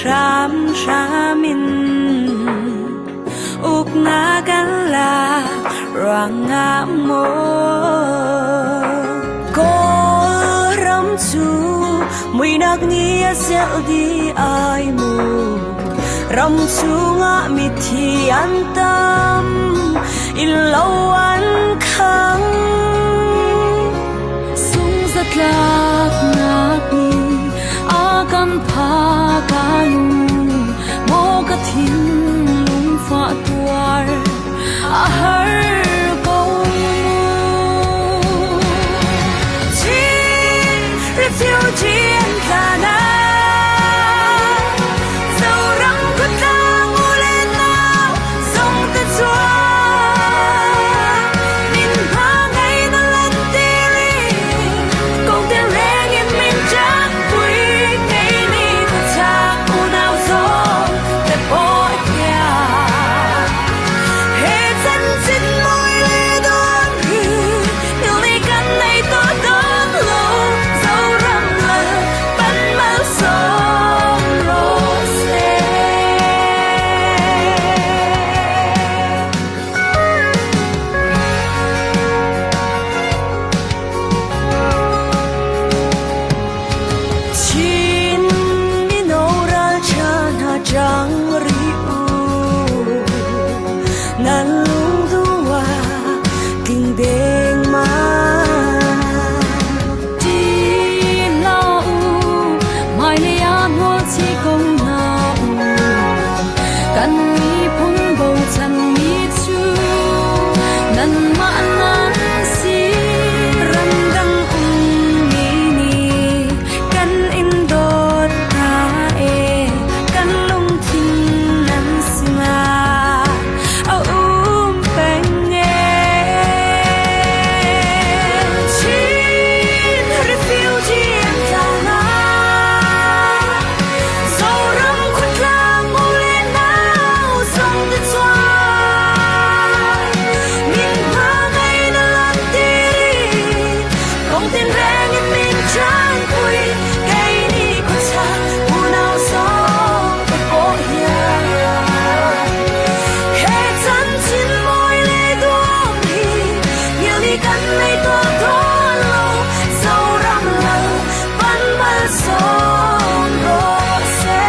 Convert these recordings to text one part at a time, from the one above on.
ram ramin uk nagala rangamo ko ram chu mui nak nia sel di ai mu ram chu nga mi thi an tam in lo an khang sung zat lak nak ni akan pha kayu mo ka thin lung fa tuar a har ko chi refugee and kana so ram ko tang ule now song ta chua min pa ngai na lan tiri kong te reng in min chak pui ngai ni ko chak u nao zo te po kya he chan chin moi le don hi il ni kan nei to don lo zo ram la ban mal song lo se chin mi no ral chana jang ri u nan lung duwa ting deng ma ti la u mai le ya mo chi kong na u kan mi phun bo chan mi chu nan ma nan si ram dang mi ni kan in do ta e kan lung thin nan singa a peng e chin refugee and kana so ram khut lang ule now song the chua min pa ngai na lan tiri kong tin reng in min chan pui kai ni ko cha u nao so ko po ya he chan chin moi le duong hi nhiều đi kan nei to to lo so ram la ban mal song ro se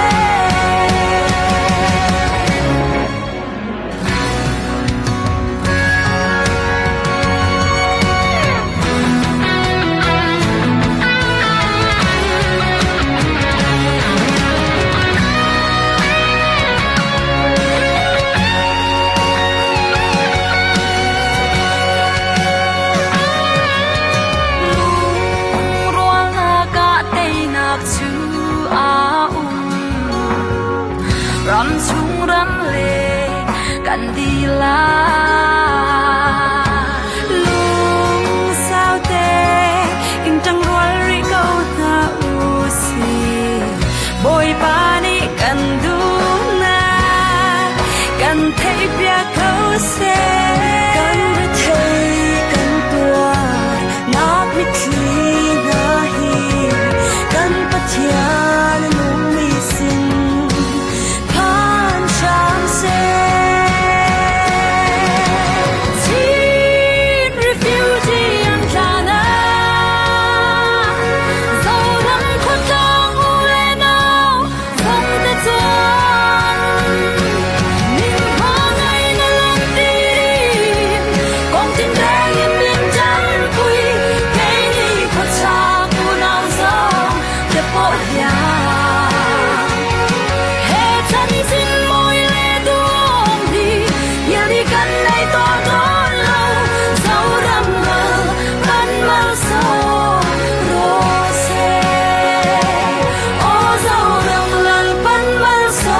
ruang ka te nak chu a ram chung ram le kan di la lung sao te in tang rual ri ko ta u si boy pa ni kan du na kan thei pia ko se kan ri thei kan tua nak mi thi na hi kan pathian lung mi sin phan cham se chin refugee and kana so ram khut lang ule now song te chuan min pa ngai na lan tiri kong tin reng in min chan pui kai ni ko cha ku nao zo te po ya he chan chin moi le duong hi nhiều đi kan nei to to lo so ram la ban mal so ro se o so ram la ban mal so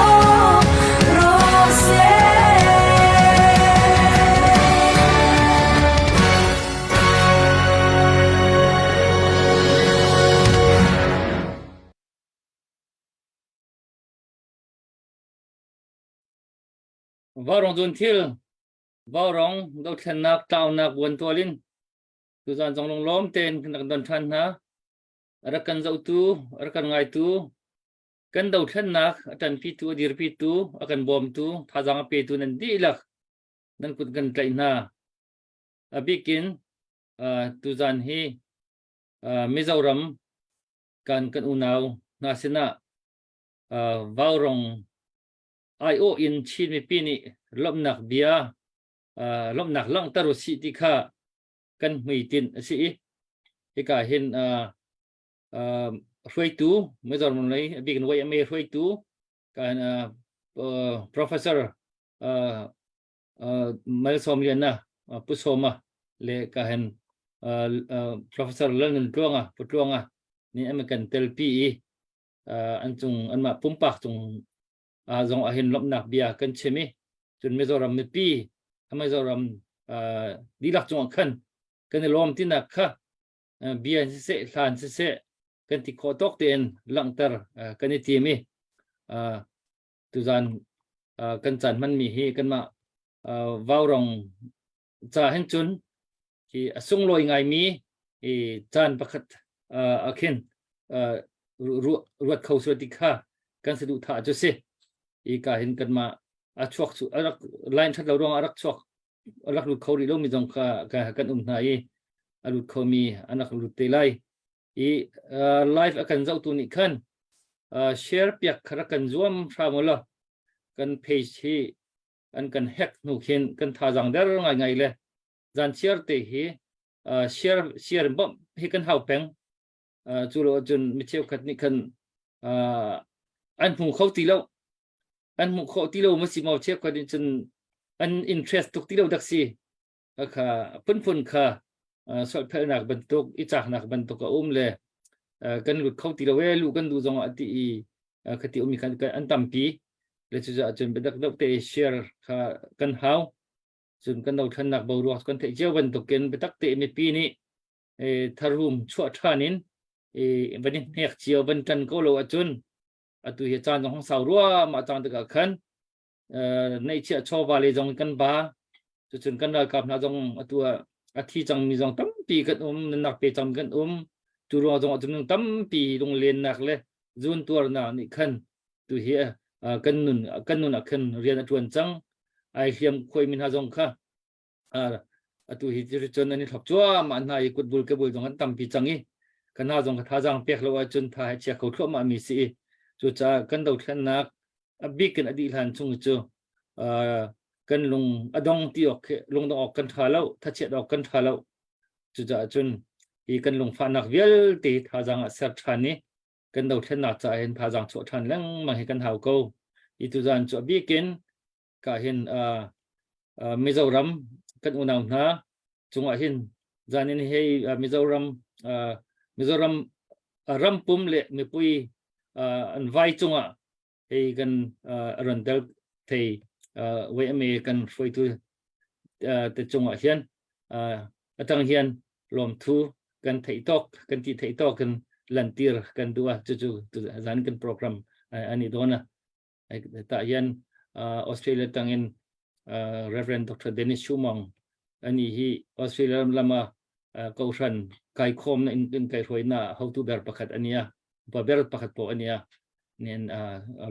ro se varong dun thil varong do thlen nak taw nak won tolin tu zan jong long lom ten nak don than ha arakan zau tu arakan ngai tu kan daw thanak atan pitu dir pitu akan bom tu thajang pe tu nan di lak nan kut kan tlai na abikin tu zan hi Mizoram kan unaw na sina vaurong IO in chin mi pini lomnak bia lomnak lang taru si ti kha kan muitin si ika hin huay tu Mizoram nei bikin way me huay tu kan professor malsom liana pusoma le kahen professor Lenin Putlonga ni American telpi an chung an ma pumpak chung zong ahin lopnak bia kan chemi chun Mizoram mi pi Mizoram dilak chung khan kan lom tinak kha bia se hlan se kan ti khotok ten langtar kan ti mi tuzan kan chan man mi hi kan ma vaurong cha hen chun ki asung loi ngai mi chan pakhat akhin ruat khau su ti kha kan se du tha chu se ka hin kan ma achok chu arak line that lo rong arak chok arak lu khau ri lo mi jong kha kan na yi alut khau mi anak lu te lai live akan zau tu ni khan share piak khara kan zuam framola kan page hi an kan hack nu khin kan tha jang dar ngai le zan share te hi share bom hi kan hau peng chu lo chun mi cheu khat ni khan an mu khau ti lo ma si mau cheu khat ni chun an interest tuk ti lo dak si kha pun kha sol phe nak ban tuk I chak nak ban tuk le kan lut khau ti lo we lu kan du zong ati khati mi khan an tampi le chu ja chun bedak dok te share kha kan hau chun kan dau than nak bo ro kan the jeu ban tuk ken betak te mi pi ni tharum chua thanin banin hek chiao ban tan ko lo achun atu he chan jong sau ruwa ma chan ta khan nei chia cho ba le jong kan ba chu chun kan da kap na jong atu athi chang mi jong tam pi kan nak pe chang kan tu ro jong chun tam pi dong len nak le zun tur na ni khan tu he kan nun khan rian atun chang ai hiam khoi min ha jong kha atu hi chi chon ani thap chua ma na I kut bul ke bul jong tam pi changi kan ha jong tha jang pek lo chun tha che khau thlo ma mi si chu cha kan dau thlan nak abi kan adi hlan chung chu kan lung adong ti ok lung dong ok kan tha lo tha che dok kan tha lo chu cha chun I kan lung fa nak vel ti tha jang a ser than ni kan dau thlan nak cha hen tha jang chu than lang ma he kan hau ko I tu jan chu abi ken ka hin Mizoram kan unaw na chunga hin janin hei Mizoram rampum le mipui an vai chunga hei kan randal thei we me kan foi tu te chunga hian atang hian lom thu kan thei tok kan ti thei tok kan lantir kan dua chu zan kan program ani dona ta hian Australia tangin Reverend Dr. Dennis Shumang ani hi Australia lama kaushan kai khom na in kai roi na how to ber pakhat ania ba ber pakhat po ania nen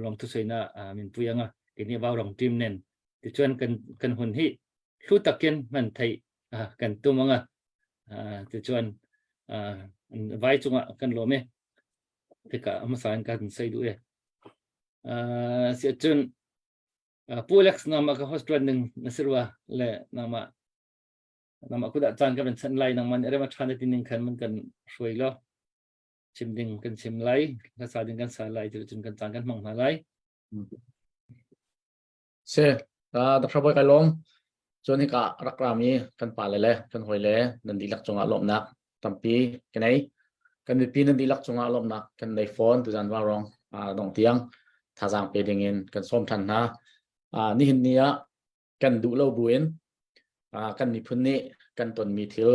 long tu soina min puyanga ini bawrong team nen ti chuan kan hun hi thu taken man thei kan tumanga ti chuan vai chunga kan lome tika amasan kan sei du si chun Pulex nama ka hostel ning nasirwa le nama kuda chan ka ben san lai nang man ere ma chan tin ning khan man kan shui lo chim ding kan chim lai ka sa ding kan sa lai chu chun kan chan kan mong na lai se da khraboy kai lom choni ka rakrami kan pa le kan hoi le nan dilak chunga lom nak tampi kenai kan pi nan dilak chunga lom nak kan nei phone tu jan wa rong dong tiang thajang pe ding in kan som than na ni hin nia kan du lo buin kan ni phun ni kan ton mi thil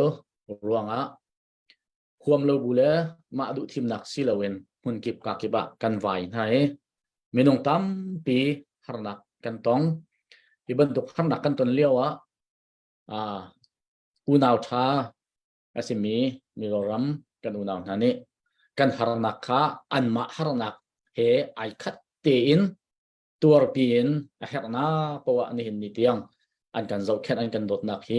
ruanga huam lo bu le ma du thim nak si lowen hun kip ka kiba kan vai nai minung tam pi harnak kan tong iban duk harnak kan ton lewa unaw tha asimi Mizoram kan unaw nani kan harnak kha anma harnak เฮไอคัดเตียนตัวปีนเฮกนาปวะนี่เห็นนิดยังอันกันเราแค่อันกันโดดนักเฮ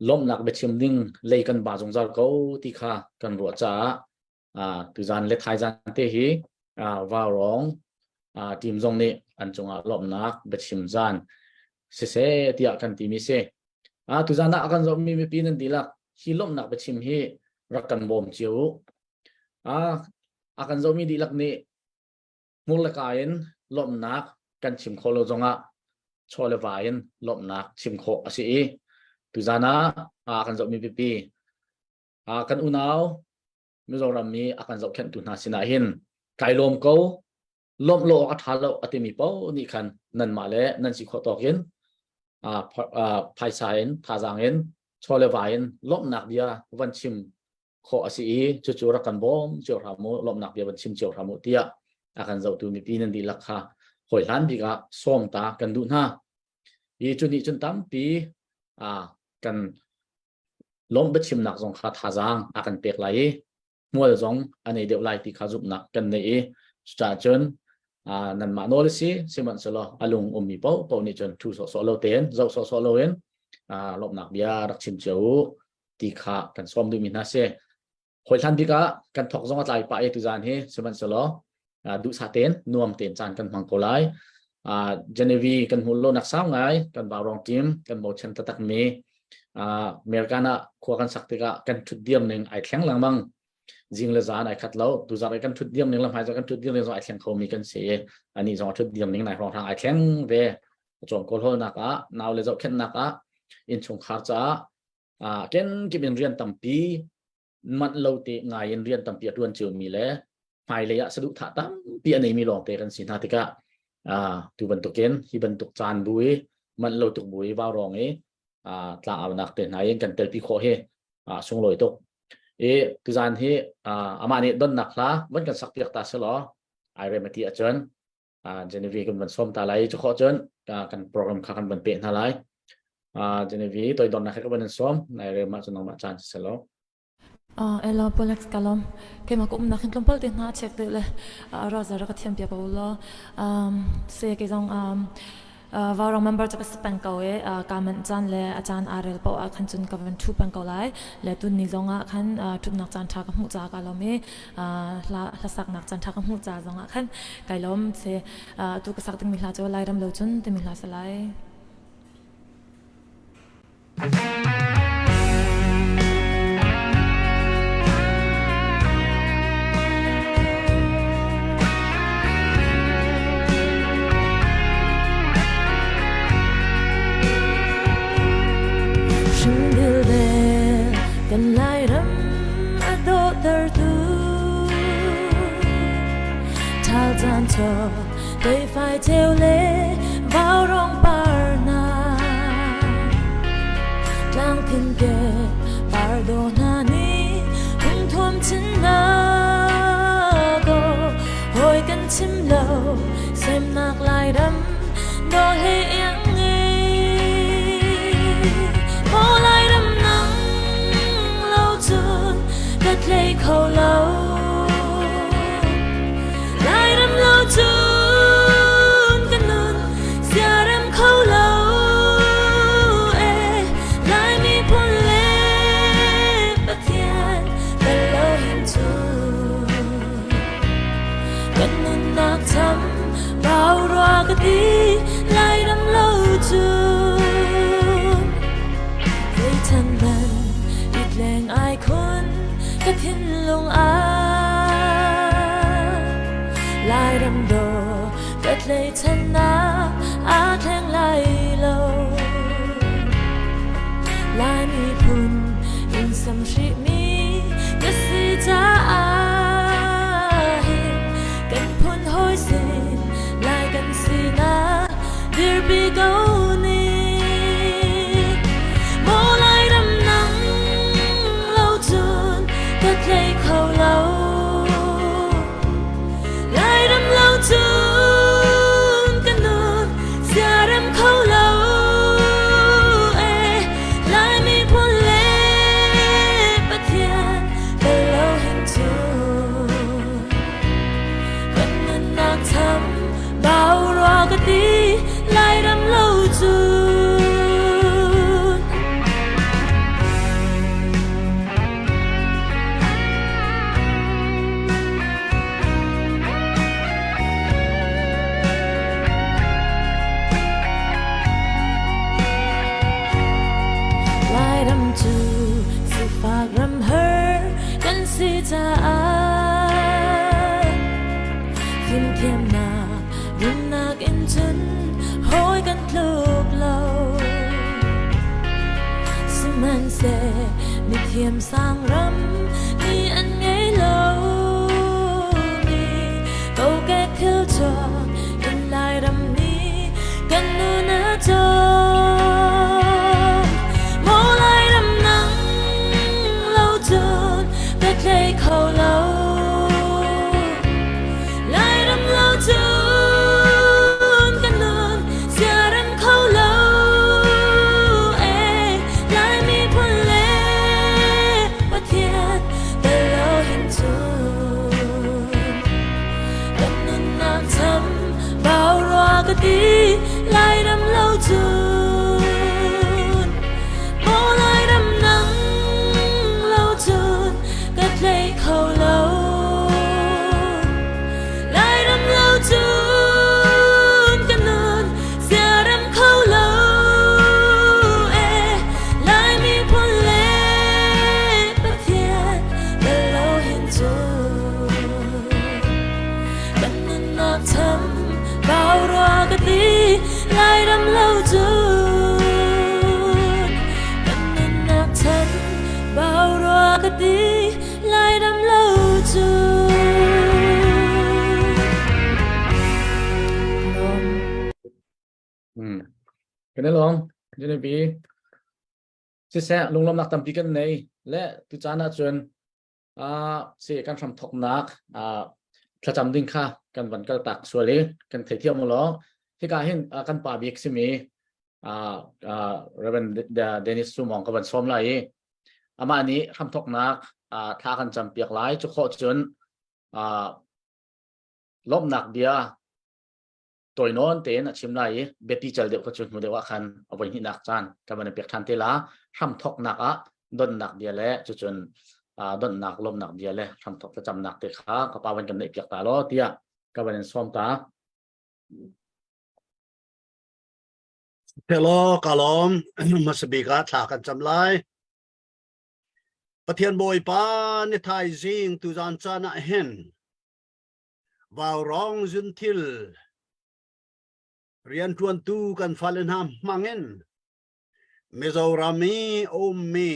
ล้มนักเบ็ดชิมดิ้งเลยกันบาจงเจ้าเขาที่ข้ากันรัวจ้าตุจานเล็ดไทยจานเตฮีว่าร้องทีมจงนี้อันจงล้มนักเบ็ดชิมจานเสเตียกันทีมิเซตุจานนักกันเรามีปีนันดีลักฮีล้มนักเบ็ดชิมฮีรักกันบ่มเจียวakan zomi di lak ni mulakain lom nak kan chim kholo zonga cholewain lom nak chim kho asi tu zana akan zomi pipi akan unaw mizoram mi akan zok khen tu na sina hin kailom ko lom lo athalo atimi po ni khan nan male nan si kho tokin phai sain thazangin cholewain lom nak dia wan chimขอสิจู่ๆรักกันบ่มเจ้าทำมุลมหนักเดียวมันชิมเจ้าทำมุเตียอาการเจ้าตัวมีปีนันดีลักค่ะหอยล้านปีกะส่งตากันดูหน้าจุดนี้จนตั้มปีกันล้มเบ็ดชิมหนักสงขาท่าจางอาการเปียกไหลมัวจะสงอันนี้เดี๋ยวไหลที่ขาจุบหนักกันในจ่าจนนั่นมาโนลิสิสิมันสโลอลุงมีเป้านี่จนทูสโลเตียนเจ้าสโลเอ็นลมหนักเบียรักชิมเจ้าตีขากันซ้อมดูมินาเซหอยทันพิกะกันถกจงใจไปตุจานเฮสมันสโลดูสาเตนนวมเตียนจานกันมังโกไลเจเนวีกันหุ่นโลนักสาวไงกันบาวรองทีมกันโมชันตะตักเมอเมริกานะขวากันสักติกะกันทุดเดียมหนึ่งไอแข็งหลังบังจิงเลจานไอคัดเล้าตุจานไอกันทุดเดียมหนึ่งลำหายจากกันทุดเดียมหนึ่งไอแข็งเขามีกันเสียอันนี้จงทุดเดียมหนึ่งในรองทางไอแข็งเวจงโกโลนักะนาวเลจเข็นนักะอินชงขาจ้าเก่งกิบเรียนตั้มปีมันเราเตะงายเรียนตั้มปีด้วนเจียวมีแล้วภายระยะสะดุดถาตั้มปีอันนี้มีลองเตะกันสินาติกะตัวบรรทุกเกณฑ์ที่บรรทุกจานบุยมันเราตุกบุยว่ารองตาเอานักเตะไหนกันเตะปีโคเฮส่งลอยตกตัวจานเฮอามาเนี่ยดนนักละวันกันสักเปียกตาเสลอไอเรมาตีอาจารย์เจเนวีกันบรรส้มตาไหลจะขอเจนกันโปรแกรมข้ากันบรรเปะท่าไหลเจเนวีตัวดอนนักก็เป็นซ้อมในเรื่องมาจนน้องมาจานเสร็จแล้วเอลาโปเล็กส์กาลอมเกมากุมนักขึ้นลมพลติดหน้าเช็คเลยเราจะรักเทียมเปียบเอาละเสียกิจงว่าเราเมมเบอร์จะเป็นสเปนเกาการมันจานเลยอาจารย์อาร์เรลบอกขันจุนกับวันทุบเป็นเกาไลและตุนนิจงขันทุบนักจานทักมุจากาลอมละสักนักจานทักมุจาจงขันไกลอมเสียตุกสักตึงมิลาจะไล่รำเลวจนตึงมิลาสไลกันไล่รำอโดดตูท้าจานเธอได้ไฟเทวเล่ว่าวร้องปาร์นากลางพินเกปาร์โดนานี้หุ่นท่วมชินนาโกหอยกันชิมเหลาเซมนักไล่รำโดยให้ยังโมไล่รำนังกัดเลยเขาเล่าไล่รำเล่าจูนกันนุนเสียรำเขาเล่าไล่มีพลเล่ปะเทียนเป็นเล่าหินจูกันนุนนักทำเรารอกดีไล่รำเล่าจูนให้ทันมันอีกแรงอายคนก็ทิ้งลงลายรำโดก็เลยชนะแทงลายโลลายมีพุ่นอินสัมชิมีก็สิจ้ากันพุ่นหอยสิลายกันสินะเดี๋ยวปีเก่านี้โมลายรำนังก็เลยเขาเล่าไล่รำเล่าจูนกันนุนเสียรำเขาเล่าไล่มีพลเล่ปะเทียนเป็นเล่าเห็นจูนกันนุน si cha phim thêm mà đừng nạc in chân hốiกันลูกเราสมันเสมีเทียมสร้างรำมีอันไงเรามีก็แก่คิลจอกันลายรำนี้กันนูน่าจอโมลายรำนังเราจนแต่ใครเขาเราลายรำเราจนกันนูนเสียรำเขาเราเอลายมีพลเล่ว่าเทียนแต่เราเห็นจนกันนูนนักทำเบารอกดีลายรำเราจนโมลายรำนังเราจนก็ใครเขาเราลายรำเราจนกันนอนเสียรำเขาเราเอลายมีพลเล่ประเทียนแต่เราเห็นจนกันนอนนักทำเบารอกดีลายรำเราจนกันนอนนักทำเบารอกดีลายรำเราจน กันได้ลองจะได้บีสิแสลงลมนักตำปีกันในและตุจานาจนเสียการทำทกนักประจำดิ้งค่ะกันวันกระตักสวยเลยกันเที่ยวมาล้อที่การเห็นกันป่าเบียกสิมีเรเวนเดนิสซูมองกับวันซ้อมไหลมาอันนี้ทำทกนักท่ากันจำเปียกไหลจุกโคจนลบหนักเดียตัวโน้นเต้นชิมไหลเบตี้เจลเดียวก็จนมือเดียวคันเอาไปหินหนักจานกับมันเปียกทันเตล่าทำทกหนักดนหนักเดียแล้วจนดนหนักลมหนักเดียเลยทำทกประจำหนักเตะขากับปาวันกันในเปียกตาล้อเตียกับวันซ้อมตา Hello, kalom, masabika tlakan jamlai. Pathian boy pa ni thai jing tu jan chana hen. Vào rong zun thil. Rian tuan tu kan falen ham mangen. Mizorami mi.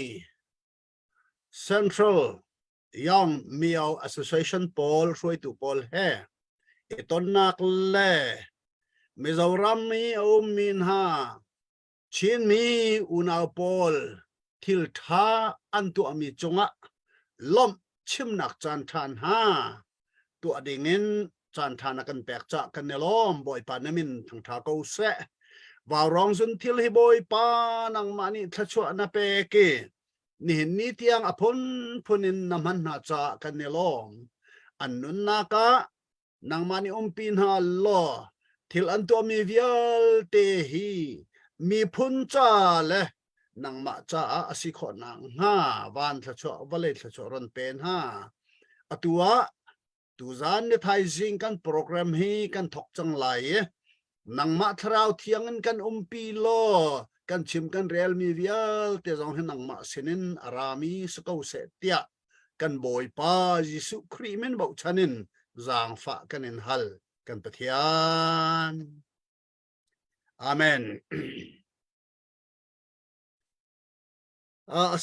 Central Young Miao Association Paul Shui tu Paul he. Iton nak le. Mizorami min ha. Chin mi unao Paul. Til tha antu ami chunga. Lom chim nak chan than ha. Tu adingin chan than akan pek cha kan nelom boy pa namin thang tha ko se. Vào rong zun til hi boy pa nang mani thachua na peke. Ni tiang apon punin naman na cha kan nelom. Annun naka nang mani umpin ha lo. Til antu ami vial te hi. Mi pun cha le. Nang ma cha asikho nang ha. Van thachua vale thachua ron pen ha. Atua. Tuzan ni thai jing kan program hi kan thok chang lai. Nang ma thrau thiangan kan umpi lo. Kan chim kan real mi vial. Te zong hen nang ma sinin arami sakau se tia. Kan boy pa Jisu krimen bau chanin. Zang fa kanin hal. Kan pathian. Amen.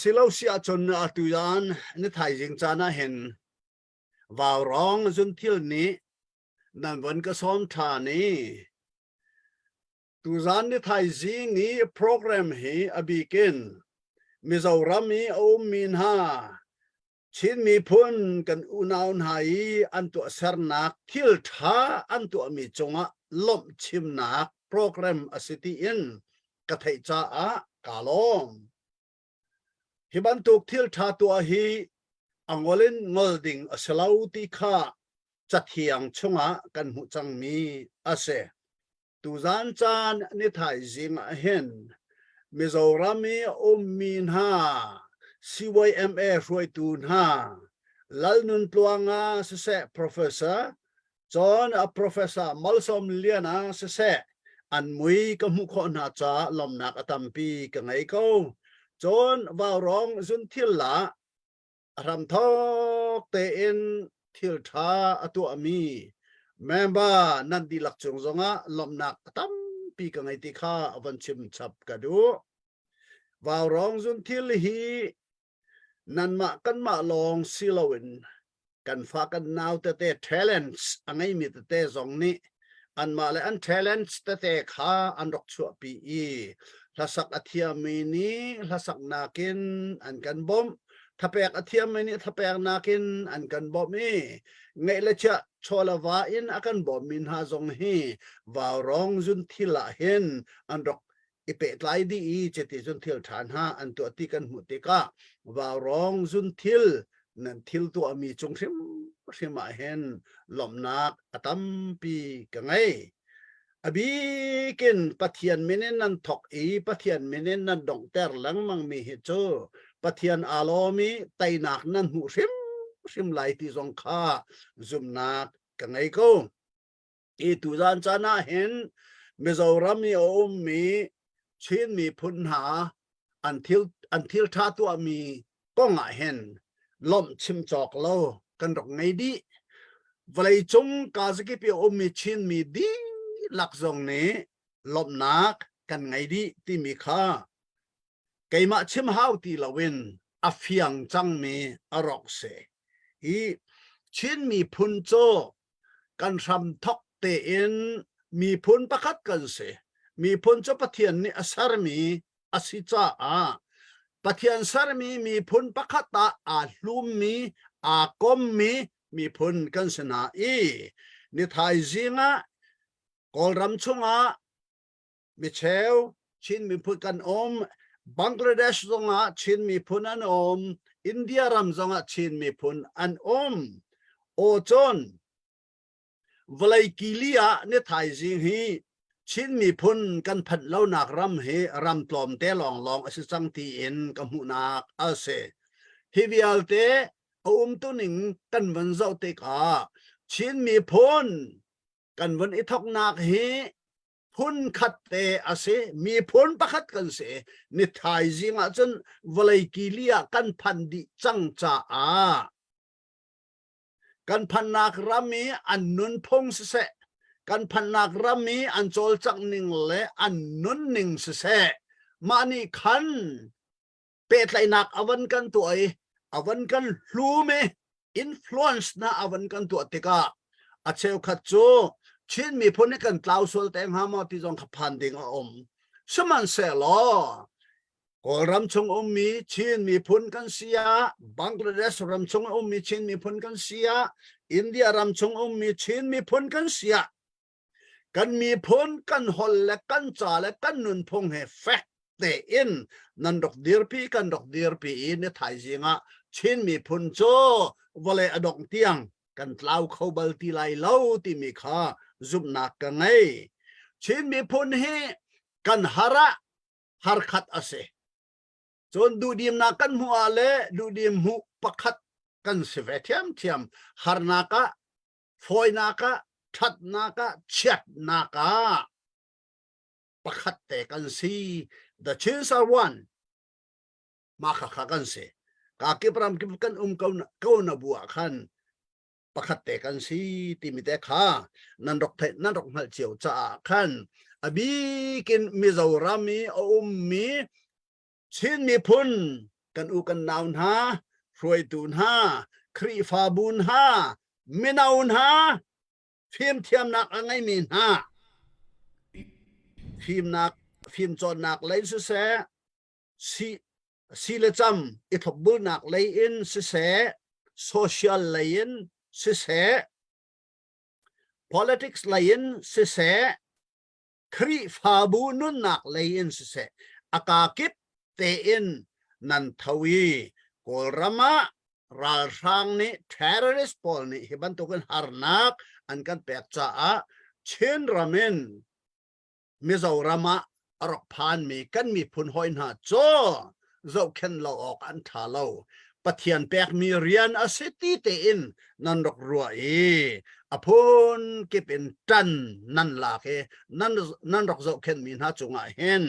Silaw siya chon na atuyan. Ni thai jing chana hen. Vào rong zun thil ni. Nan vẫn ka som tha ni. Tu zan ni thai jing ni program hi abikin. Mizorami min ha. Chin mi pun kan unaun hai antu sernak thil tha antu ami chunga lom chim nak program asiti in ka thai cha a kalom. Hiban tuk thil tha tu hi angolin ngolding asalau ti kha chathiang chunga kan hu chang mi ase. Tu zan chan ni thai jing a hen. Mizorami min ha. CYMA Roy Tun ha. Lalnun Pluanga se Professor John a Professor Malsom Liana se an mui ka mukho na cha lomnak atampi ka ngai ko John vào rong zun thil la รำทอกเตอินทิลทาอตัวมีแม่บ้านันดีหลักจงจงะลมหนักตั้มปีกังไอติข้าอวันชิมฉับกระดูวาวร้องจุนทิลฮีนันมากันมาลองซิลวินกันฟ้ากันนาวแต่ talents อันไงมีแต่สองนี้อันมาเลยอัน talents แต่ข้าอันรักชัวปีอีลาสักอาทิยามีนี้ลาสักนากินอันกันบ่มถ้าแปลกอาทิยามีนี้ถ้าแปลกนากินอันกันบ่มีไงละจะชอลาวาอินอากันบ่มินหาจงฮีวาวร้องจุนทิละเห็นอันรักอีเป็ดไลดีอีเจติจุนทิลฐานหาอันตัวที่กันหุติกาวาวร้องจุนทิลนั่นทิลตัวมีจงริมมาเห็นลมนักอตัมปีกังไงอบีกินปะเทียนเมเนนันทอกอีปะเทียนเมเนนันดงเตอร์หลังมังมีเหตุโจปะเทียนอาโลมีไตนักนันหูริมไหลที่สงขาจุมนักกังไงก็อีตุจานจานาเห็นเมจาวรามีอมมีชินมีพุนหาอันทิลทาตัวมีก็งะเห็นลมชิมจอกเล่ากันดอกไงดีเวลาจงกาสกิปีอมมีชินมีดีหลักทรงนี้ลมนักกันไงดีที่มีค่าไกมาชิมหาวตีละเวนอฟยังจังมีอรอกเสอีชินมีพุนโจกันทำทอกเตอินมีพุนประคัดกันเสมีพุนโจปะเทียนนี่อสารมีอสิจ้าปะเทียนสารมีพุนประคัดตาอาลุมมีอากมมีพุนกันสนาอีนิทายจิงะกอลรำชงะมิเชลชินมีพุนกันบังกลาเดชจงะชินมีพุนอันอินเดียรำจงะชินมีพุนอันโอจอนวลัยกิลียเนทายจิงฮีชินมีพุนกันพันเล่านักรำเฮรำปลอมเตลองอสิสังตีเอ็นกำหูนักอาเซฮิวิอัลเตตัวหนึ่งกันวันเจ้าเตกาชินมีพุนกันวันอิทอกนักเฮพุนขัดเตอาเซมีพุนประคัดกันเสนิทายจิงะจนวลัยกิลียกันพันดิจังจ้ากันพันนักรามีอันนุนพงเสกันพันนักรามีอันโจลจักนิงเลอันนุนนิงเสมานี่ขันเป็ดไหลนักอวันกันตัวอวันกันรู้ไหมอินฟลูเอนซ์นะอวันกันตัวติกาอาเชลขัดโจชินมีพุนกันกล่าวส่วนแต่งหามาที่จงขับพันดิ่งสมันเสลอกอรำชงมีชินมีพุนกันเสียบังกลาเดชรำชงมีชินมีพุนกันเสียอินเดียรำชงมีชินมีพุนกันเสียกันมีพุนกันฮอลและกันจ่าและกันนุนพงเฮแฟกเตอินนันดอกเดียร์ปีกันดอกเดียร์ปีอินเนี่ยถ่ายจิงะชินมีพุนโจวะเลอดอกเตียงกันเล่าเขาบัลตีไลเล่าที่มีค่าจุบนักกันไงชินมีพุนเฮกันฮาระฮาร์คัดอาเซจนดูดีมนักกันหัวเลดูดีมหูปักขัดกันเสวเทียมฮาร์นักะฟอยนักะทัดนักะเช็ดนักะปักขัดเตกันซี the chins are one มาขะกันเสกากิปรามกิปกันเขาหน้าบัวขันปักขัดเตกันซีติมิเตขานันดอกหัลเจียวจ้าขันอบีกินมิจาวรามีมีชินมีพุนกันกันนาวน์ฮาฟรวยตูนฮาครีฟาบุนฮามินาวน์ฮาฟิล์มเทียมนักอะไรมีนฮาฟิล์มจอนักเลยสุเสซีเลจำอิทบุลนักเลยอินสุเสโซเชียลเลยอินสุเส politics เลยอินสุเสครีฟาบุนุนนักเลยอินสุเสอากากิปเตอินนันทวีกอลรามาราชังนี่ terrorist พอลนี่ฮิบันตุกันฮาร์นักอันกันเปิดจ้าเชนรามินมิจาวรามาอรกพานมีกันมีพุนหอยหาโจเจ้าเข็นเราออกอันทาเราปะเทียนแปกมีเรียนอาเซติเตอินนันดอกรัวอพุนเก็เป็นจันนันลาเคนันดอกเจ้าเข็นมีหาจงอาเห็น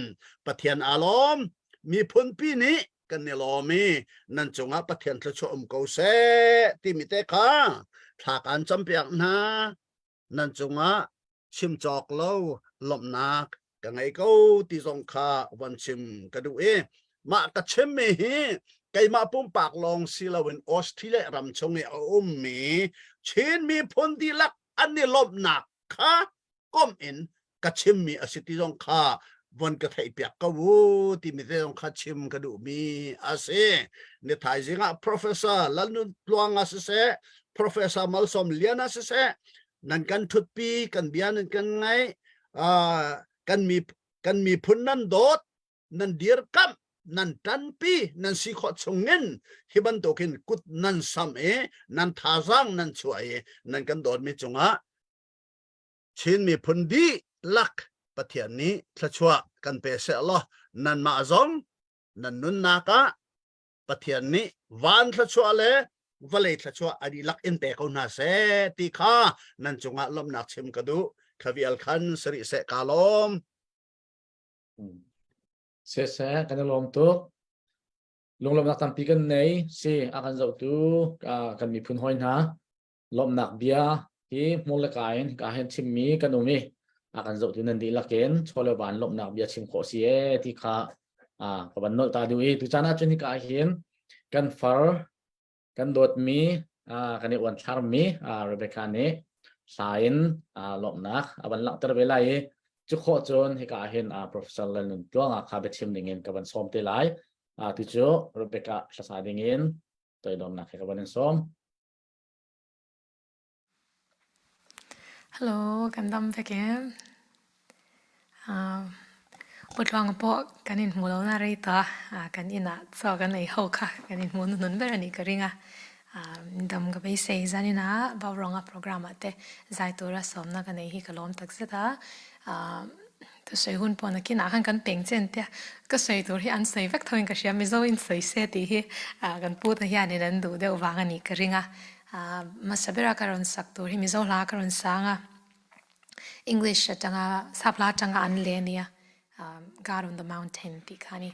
ปะเทียนอารมณ์มีพุนปีนี้ กันเนี่ยลอมีนั่นจงอาประเทศละชมเกาเซที่มีแต่ข้าถ้าการจำเปียกนะนั่นจงอาชิมจอกเล่าลมนักกันไงเขาที่สงข้าวันชิมกระดูเอมากระชิมมีไกมาปุ่มปากลองสิลาวินออสเตรเลียรำชงเออมีชินมีพลดีลักอันนี้ลมนักข้าก้มอินกระชิมมีอสิติสงข้าวันกระไทยเปียกก็วูที่มีแต่ต้องคัดชิมกระดูมีอาเซเนี่ยถ่ายสิงะ professor ลันนุลวงอาเซ professor มัลสมเลียนอาเซนั่นกันทุดปีกันเบียนกันไงกันมีพุนนั่นโดดนั่นเดียร์กัมนั่นตันปีนั่นสิขอชงเงินฮิบันโตกินกุดนั่นซ้ำนั่นท่าจังนั่นช่วยนั่นกันโดดมีจงอ่ะชินมีพุนดีลักประเทศนี้ทชัวกันเปเสลอนันมาซงนันนุนนากะประเทศนี้วันทชัวเลยวันเลยทชัวอดีลักอินเปกอุนาเสติข้านันจงอาลมนักชิมกระดูขวิลขันสริเสกาลมเสกันลมตุกลงลมนักทำปีกันไหนสิอากันจะตุกันมีพุนหอยนะลมนักเบียที่มูลกายกาเห็นชิมมีกันมีakan zau tu nanti lakin chole ban lop nak bia chim kho sie ti kha ka ban no ta dui tu chana chuni ka hin kan far kan dot mi kan ni wan thar mi rebecca ne sain lop nak aban lak ter belai chu kho chon hi ka hin professor lan tuang kha be chim dingin ka ban som te lai tu chu rebecca sa dingin toi dom nak ka ban som Hello, kan dam veke. Putwang po kanin mulo na rita kanina so kan ei ho kha kanin mun nun ber ani karinga dam ga bai sei zanina bawronga program ate zai tora somna kan ei hi kalom taksata to sei hun pon ki na kan peng chen te ka sei tur hi an sei vek thoin ka shia mi zo in sei se ti hi kan pu ta hian in du de wang ani karinga masabera karon saktur hi mi zo la karon sanga English tanga sapla tanga an lenia God on the mountain ti khani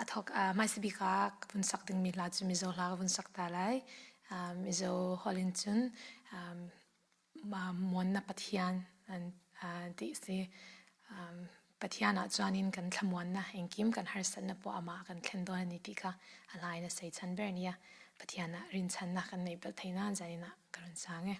athok mai sibi ka pun sakting mi la chu mi zo la pun sakta lai mi zo holin chun mon na pathian an ti si pathiana chuanin kan thlamon na engkim kan harsan na po ama kan thlendo ani ti ka alai na sei chan bernia pathiana rin chan na kan nei bel thaina janina karon sange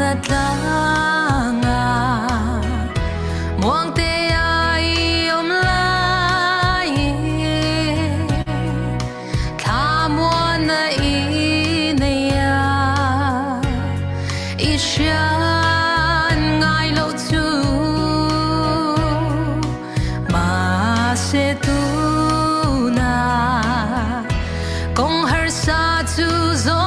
Natlanga muang te ai om lai tha muan na I ne ya I shan ngai lo chu ma se tu na kong har sa chu zo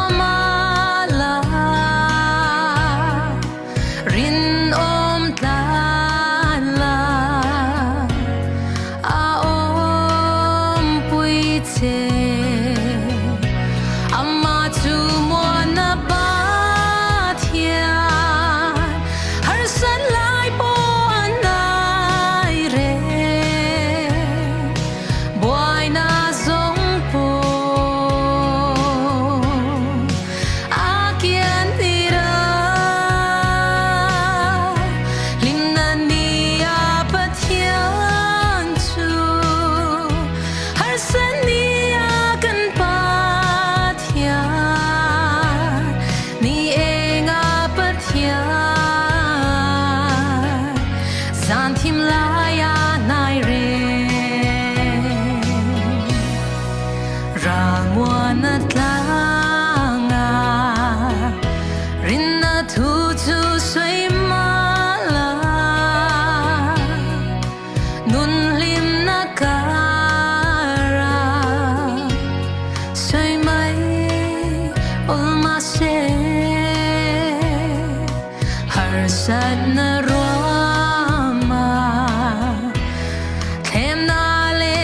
Sana Rama Them na le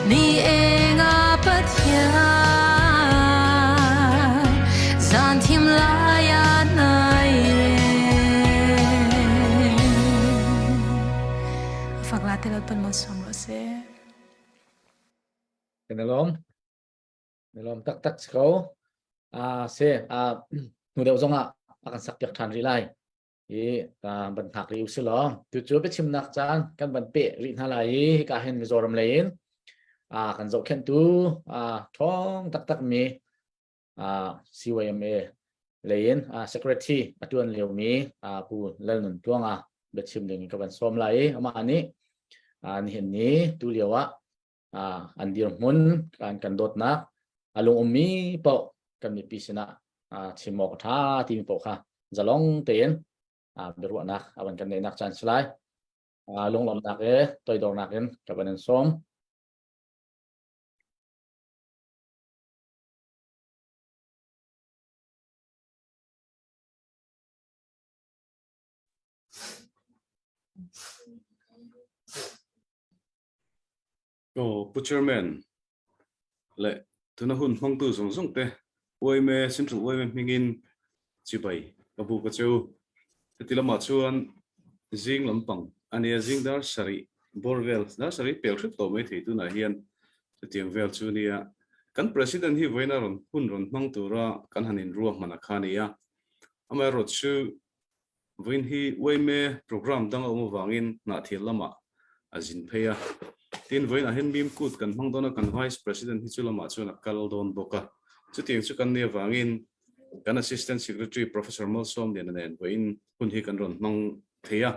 你爱我不天，咱天来呀来人。 Faglate lot pan mo somro se. Cái nalom tak tak kau se nu deu zonga akan sak yak than ri lai i ta ban thak ri usilom tu chu pe chim nak chan kan ban pe ri na lai ka hen mizoram lein kan zo khen tu thong tak tak mi CYMA lein secretary atuan leu mi pu lal nun tuanga be chim ding ka ban som lai ama ani ni hen ni tu lewa an dir mun kan dot na alung ummi po kan mi pisina chimok tha ti mi po kha zalong ten berwa nak awan kan nak chan slai lung lom nak e toy dor nak en ka ban som Butcherman lệ thứ nó hun phong tư dùng dùng te ôi mẹ xin chủ ôi mẹ mình in chỉ bảy và bu cái châu thì là mà chuan riêng lắm bằng anh ấy riêng đó sari borvel đó sari bèo trip tổ mấy thì tu này hiền thì tiếng vel chu nia kan president hi với na ron hun ron mang tu ra kan hanin ruộng mà na khania ama rot chu với hi ôi mẹ program đang ở một vangin na thiệt lắm à azin pheya tin với là hen bim cút kan mang đó kan vice president hi chu lama chu na kal don boka chu tiếng chu kan ne wangin kan assistant secretary professor Molsom den nen với hun hi kan ron mang theya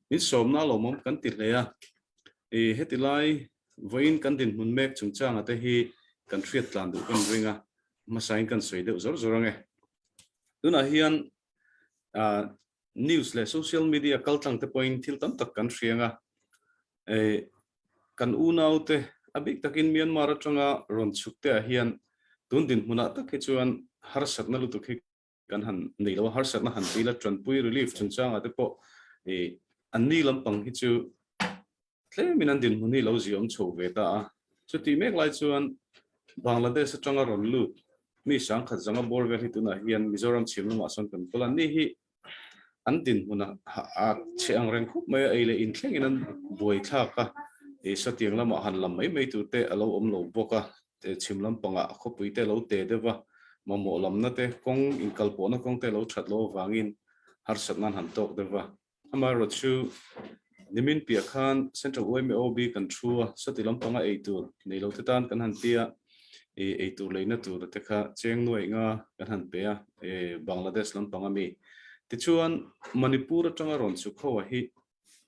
ni som na lo mom kan tir leya e hetilai với kan din mun mek chung chang ate hi kan triat tlan du kan ringa ma sain kan soi deu zor zor nge tuna hian news le social media kaltang te point thil tam tak kan rianga e kan unau te abik takin Myanmar atanga ron chukte a hian tundin huna tak he chuan har sakna lu tukhi kan han nei lo har sakna han tila tranpui relief chunchang ate po e anni lampang hi chu tle minan din huni lo ziom chho ve ta chu ti mek lai chuan Bangladesh atanga ron lu mi sang khat zanga bor ve hi tuna hian Mizoram chimlu ma son kan polan ni hi an din huna a cheang reng khup mai eile in thleng in an boi thla ka e sa tiang lama han lam mai mai tu te alo om lo boka te chimlam panga khopui te lo te dewa mamo lam na te kong in kalpo na kong te lo that lo wangin har satnan han tok dewa ama ro chu nimin pia khan central OMOB kan thua satilam panga e tu nei lo te tan kan han tia e tu leina tu te kha cheng noi nga kan han pe e Bangladesh lam panga mi ti chuan Manipur atanga ron chu khawa hi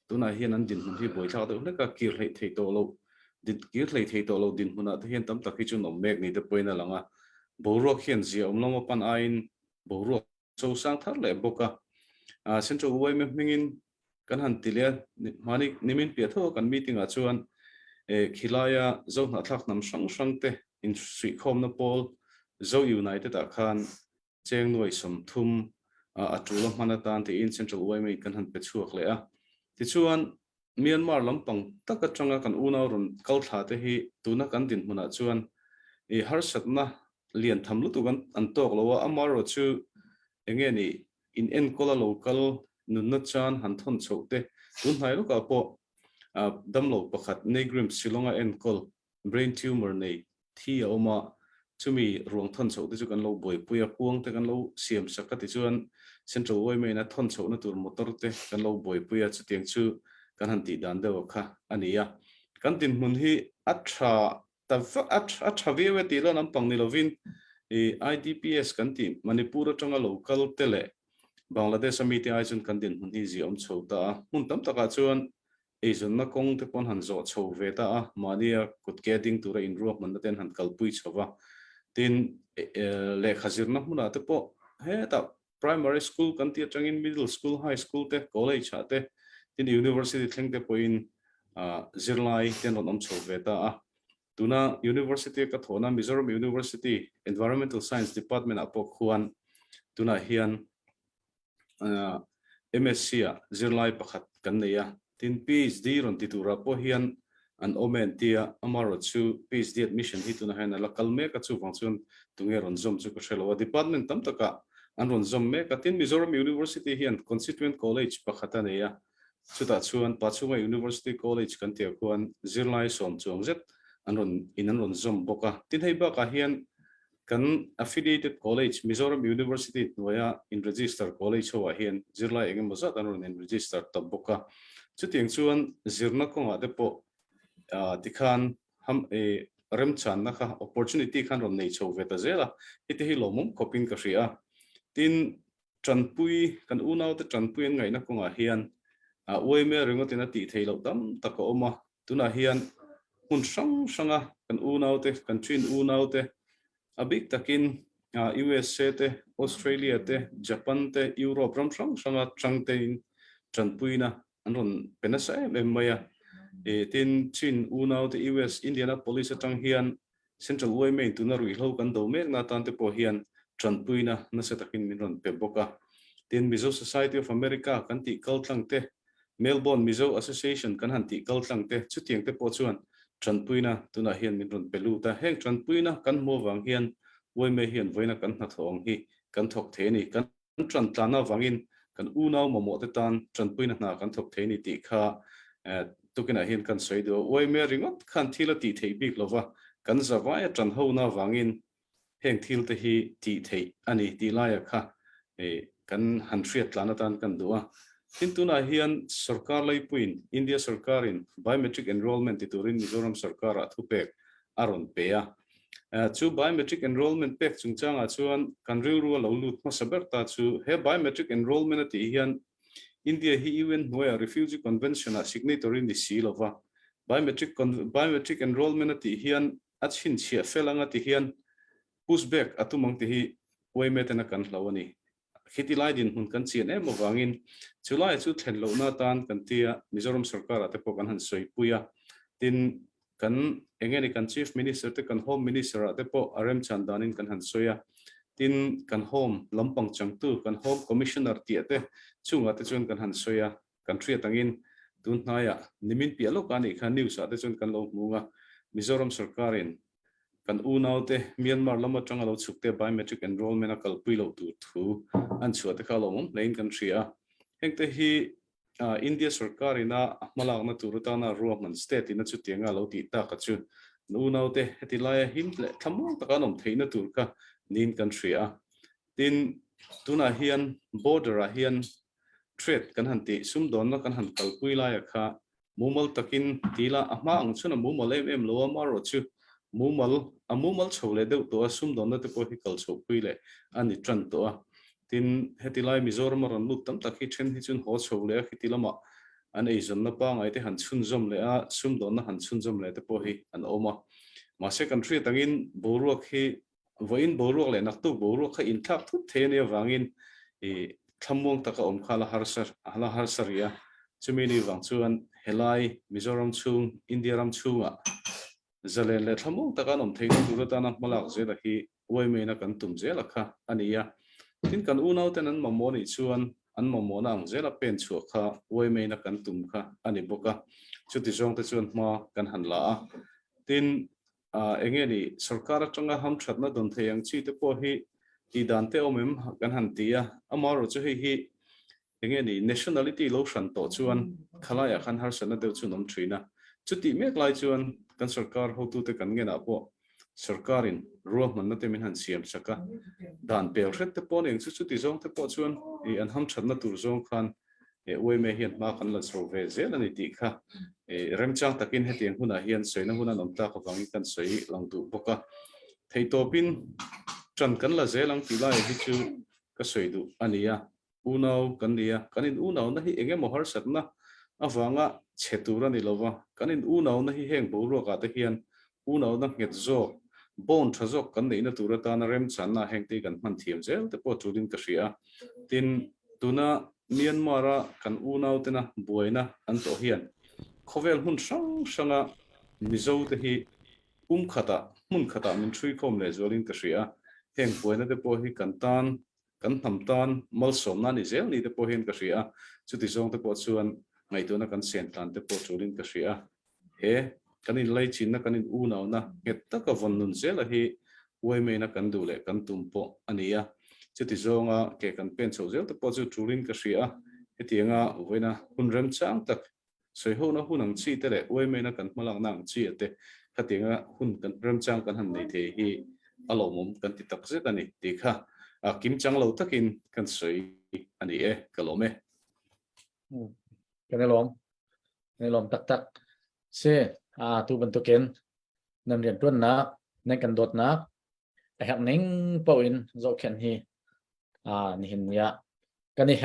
tuna hian an din hun hi boi thla de ka kir hlei thei to lo dit kir hlei thei to lo din huna te hian tam tak hi chu nom mek ni te poina langa borok hian zia omlong pan ain borok so sang thar le boka central wai me mingin kan han tilia mani nimin pia tho kan meeting a chuan e khilaya zo na thak nam sang sang te in sui khom na pol zo united a khan cheng noi som thum atula manatan te in central wai me kan han pe chuak le a ti chuan Myanmar lampang taka changa kan una ron kal thla te hi tuna kan din huna chuan e har satna lian thamlu tu kan an tok lowa amaro chu enge ni in en kola local nun na chan han thon chokte tun hai lo ka po damlo pakhat negrim silonga en kol brain tumor nei thi oma chumi ruang thon chok te chu kan lo boi puya puang te kan lo siam sakati chuan central wai me na thon chok na tur motor te kan lo boi puya chu tiang chu kan han ti dan dewa kha ania kan tin mun hi atha ta atha ve ti la nam pang ni lovin e IDPS kan ti Manipur atanga local tele Bangladesh amiti ai chun kan tin mun hi ji om chhota mun tam taka chuan e zon na kong te pon han zo chho ve ta mania kut getting to in ruak man ten han kalpui chawa tin le khazir na huna te po he ta primary school kan ti atangin middle school high school te college ha te tin university thleng te point zirlai ten on om chho ve ta tuna university ka thona Mizoram University Environmental Science Department apo khuan tuna hian MSc zirlai pakhat kan neya tin PhD ron ti tura po hian an omen tia amaro chu peace diet mission hi tuna hena la kalme ka chu wang chun tunge ron zom chu ko shelo department tam taka an ron zom me ka tin Mizoram University hian constituent college pakhata ne ya chuta chuan pachunga University College kan tia kuan zirlai som chuang zet an ron zom boka tin hei ba ka hian kan affiliated college Mizoram University noya in register college ho hian zirlai engem bozat an ron in register tab boka chutiang chuan zirna ko nga depo tikhan ham rem chan na kha opportunity khan ron nei chho veta zela ite hi lomum kopin ka ria tin tranpui kan unau te tranpui ngai na ko nga hian oi me ringot ina ti theilo tam taka oma tuna hian hun sanga kan unau te kan chin unau te abik takin USA te Australia te Japan te Europe ram sanga changte in tranpui na anron penasa maya tin chin unau te US Indianapolis atang hian central way main tuna rui hlo kan do mek na tan te po hian tranpui na setakin minron pe boka tin Mizo Society of America kan ti kaltlang te Melbourne Mizo Association kan han ti kaltlang te chutiang te po chuan tranpui na tuna hian minron pelu ta heng tranpui na kan mo wang hian way me hian voina kan na thong hi kan thok the ni kan tran tlana wangin kan unau momo te tan tranpui na kan thok the ni ti kha tukina hian kan soido way me ringot khan thila ti thei bik lova kan zawai tran ho na wangin heng thil te hi ti thei ani ti laia kha kan han thriat tlana tan kan duwa hintuna hian sarkar lai puin India sarkarin biometric enrollment ti turin Mizoram sarkar thupek aron peya chu biometric enrollment pek chungchanga chuan kan riru lo lut ma saberta chu he biometric enrollment ti hian India hi UN noya refugee convention a signatory ni silova biometric enrollment ti hian achin chia felanga ti hian pushback atumang ti hi weimetena kan hlawani khitilai din hun kan chien em wangin chulai chu thlenlo na tan kan tia Mizoram sarkar ate po kan han soi puya tin kan engeni kan chief minister te kan home minister ate po RM Chandanin kan han soya tin kan home lampang changtu kan home commissioner ti ate chunga te chun kan han soya kan thria tangin tun hnaya nimin pialo kani khan news ate chun kan lo munga Mizoram sarkarin kan unau te Myanmar lama tanga lo chukte biometric enrollment a kalpui lo tu thu an chuate khalom lein kan thria hengte hi India sarkarina malak na turuta na Roman state ina chutianga lo ti ta ka chu unau te hetilaya him le thamong takanom theina turka nin kan thria tin tuna hian border a hian trade kan hanti sumdon na kan han kalpui la ya kha mumal takin tila ama ang chuna mumal em lo amaro chu mumal chole de to sumdon na te po hi kal so puile ani tran to tin hetilai Mizoram ron lut tam takhi chen hi chun ho chole khitilama an ei zon na pa ngai te han chun zom le a sumdon na han chun zom le te po hi an oma ma se country tangin boruak hi voin boruak le nak tu boruak kha in thak thu the ne wangin thamong taka om khala harsar ya chumini wang chuan helai Mizoram chung India ram chunga zalen le thamong taka nom theina turata na malak zela hi wai me na kan tum zela kha ania tin kan unau ten an mamoni chuan an mamona ang zela pen chu kha wai me na kan tum kha ani boka chuti jong te chuan ma kan hanla tin engeni sarkar atanga ham thatna don theyang chi te po hi ti dante omem kan han tia amaro chu hi engeni nationality lo shan to chuan khalaya khan har sana deu chu nom thina chuti mek lai chuan kan sarkar ho tu te kan ngena po sarkarin ruah man na te min han siam saka dan pel ret te pon eng chu chuti zong te po chuan an ham thatna tur zong khan oi me hian ma kan la sro ve zel ani ti kha remchang takin hetiang huna hian soina huna nomta ka wangi kan soi lang tu boka theitopin tran kan la zelang tila hi chu ka soi du ania unau kan nia kanin unau na hi enge mohar satna awanga chetura ni lova kanin unau na hi heng boru ka te hian unau na nget zo bon thazok kan nei na turata na rem channa hengti kan man thiam zel te po churin ka ria tin tuna Myanmar kan unau tena boina an to hian khovel hun sanga mizo te hi khata mun khata min thui khom le zolin ka ria heng boina te po hi kan hamtan mal somna ni zel ni te po hin ka ria chuti zong te po chuan ngai tu na kan sen tan te po churin ka ria he kan in lei chin na kan in u naw na het ta ka von nun se la hi wei me na kan du le kan tum po ania chuti zonga ke kan pen chho zel te po chu turin ka ria hetianga voina hunrem chang tak soi ho na hunang chi te le wei me na kan malang nang chi ate hetianga hun kan rem chang kan han nei the hi alomum kan ti tak se kan ni ti kha kim chang lo takin kan soi ani e kalome cái này lom tắc tắc xe tu bentuk ken nam rian tuan na nên cần đột na hẹn nín bao in dấu khen hi ni hin ya cái này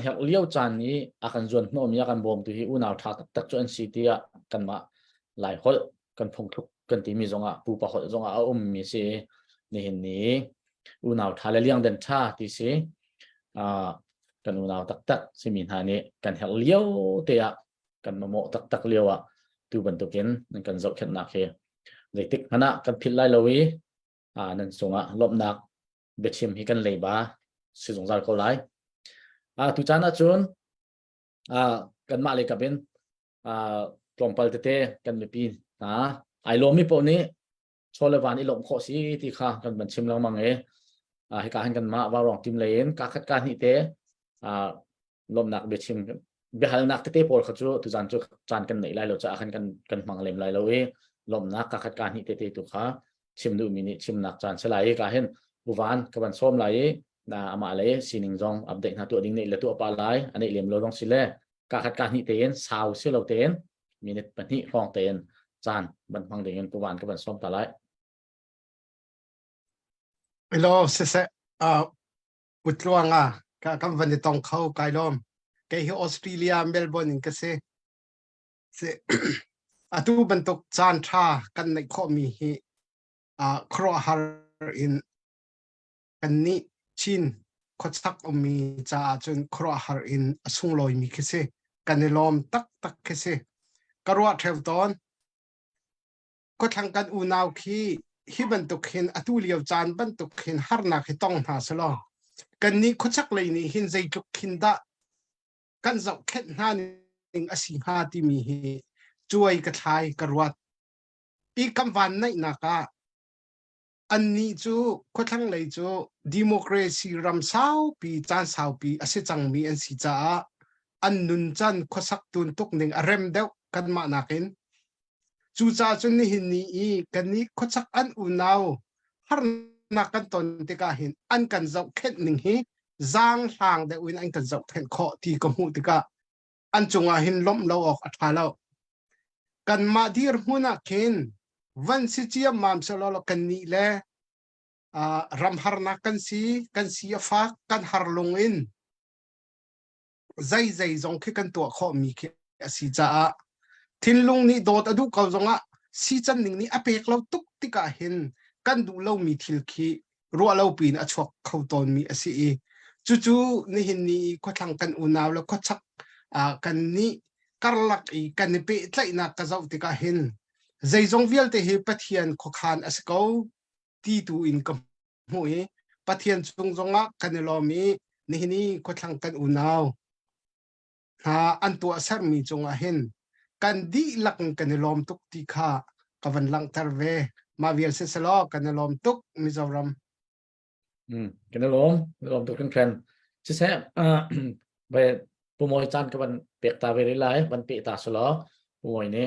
hẹn liêu chan ni akan zuan nom ya kan bom tu hi u nào tha tắc tắc cho anh city ya kan ma lại hol kan phong thuk kan ti mi zonga pu pa hol zonga mi se ni hin ni u nào tha le liang den tha ti se kan u nào tắc tắc si min ha ni kan hẹn liêu te ya kan ma mo tắc tắc liêu tu bentuk ken nên kan dấu khen na kheเลยติ๊กขณะกันพิลไลลวีนั่นส่งลบนักเบ็ดชิมให้กันเลยบ้าสิสงสารเขาไล่ทุจานะจุนกันมาเลยกับเป็นกลมพัลเตกันไม่ปีนะไอโลมีปนี้โชเลวานี่ลมโคสีที่ข้ากันบันชิมแล้วมั้งให้การกันมาว่ารองทีมเลนการคัดการนี่เตลมนักเบ็ดชิมเบียร์นักเตะพอเขาจูทุจานจูจานกันไหนไล่เราจะกันมังเลมไล่เราลมนักการการหิเตติตุขาชิมดูมินิชิมนักจานสลายการเห็นบุวานกับวันส้มไหลนะอามาเลยสินิงจงอัปเดตหาตัวดิ้งในละตัวปลาไหลอันนี้เลี้ยมเราลงสิเล่การการหิเตนสาวสิเราเตนมินิปันหิฟองเตนจานบันพังเดียนบุวานกับวันส้มปลาไหลฮัลโหลเสอุตรวงกับวันที่ต้องเข้าไกลลมแกที่ออสเตรเลียเมลเบิร์นก็เสtu bentuk chantra kan nei kho mi hi khro har in kan ni chin khochak omi cha chun khro har in asung loi mi khese kan lom tak tak khese karwa theu ton ko thang kan u naw khi hi bentuk hin atu liaw chan bentuk hin har na khi tong na salo kan ni khochak lei ni hin zai tuk khin da kan zau khet na ning asi ha ti mi hiช่วยกระทายกระวัดปีคำวันในนักอันนี้จูก็ทั้งเลยจูดิโมคราซีรำสาวปีจานสาวปีอาศัยจังมีอันสิจ้าอันนุนจันข้อสักตุนตุกหนึ่งอารมณ์เดียวกันมานักินจูจ้าจุนนี่หินนี้กันนี้ข้อสักอันอุณาวฮาร์นักกันตนติกาหินอันกันเจ้าเข็ดหนึ่งฮีจางทางเดียวอันกันเจ้าเข็ดข้อที่กมูติกาอันจงอาหินล้มเราออกอัฐาเรากันมาที่หัวนักเคนวันสิเจียมามสโลลกันนี่แหละรำฮาร์นักกันสีฟ้ากันฮาร์ลงอินใจจงคือกันตัวข้อมีแค่สีจ้าทิ้งลงนี่โดดอดูเขาจงสีจันหนึ่งนี่อเปกเราตุกติกาเห็นกันดูเรามีทิลคีรัวเราปีนอชวกเขาตอนมีสีจู่ๆนี่เห็นนี่ก็ทางกันอุณาวแล้วก็ชักกันนี่karlak kan ni pe tlai na ka zau ti ka hin zai zong vial te he pathian kho khan asko ti tu in kam hui pathian chung zonga kan lo mi ni ni ko thang kan unaw ha an tu asar mi chung a hin kan di lak kan lom tuk ti kha ka van lang tarve ma vial se selo kan lom tuk mizoram kan lom tuk kan kren che se be pumoi chan ka ban pek ta ve lai ban pe ta solo pumoi ne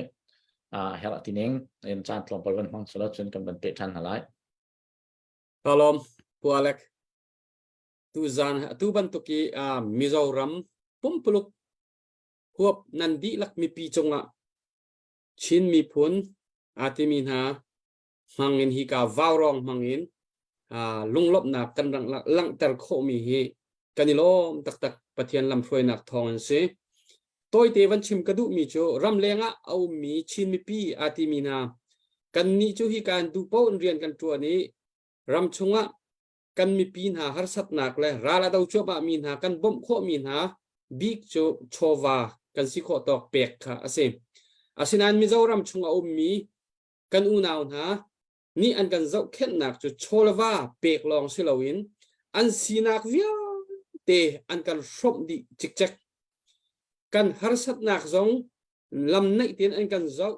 hela tineng en chan tlom pal ban hong solo chun kan ban pe chan halai Kalom pualek tu zan tu ban tuki Mizoram pumpuluk huap nandi lak mi pi chonga chin mi phun atimin ha mangin hi ka vaurong mangin lunglop na kan lang tar kho mi hi kanilom tak tak pathian lam throi nak thong se toy te van chim kadu mi cho ram lenga au mi chin mi pi ati mina kan ni chu hi kan du po rian kan tu ani ram chunga kan mi pi na har sat nak le rala dau cho ba min ha kan bom kho min ha big cho chowa kan si kho tok pek kha ase asinan mi zo ram chunga um mi kan u naw na ni an kan zau khet nak chu cholwa pek long silawin an sinak via te an kan shop di chik chek kan har sat nak zong lam nai tin an kan zau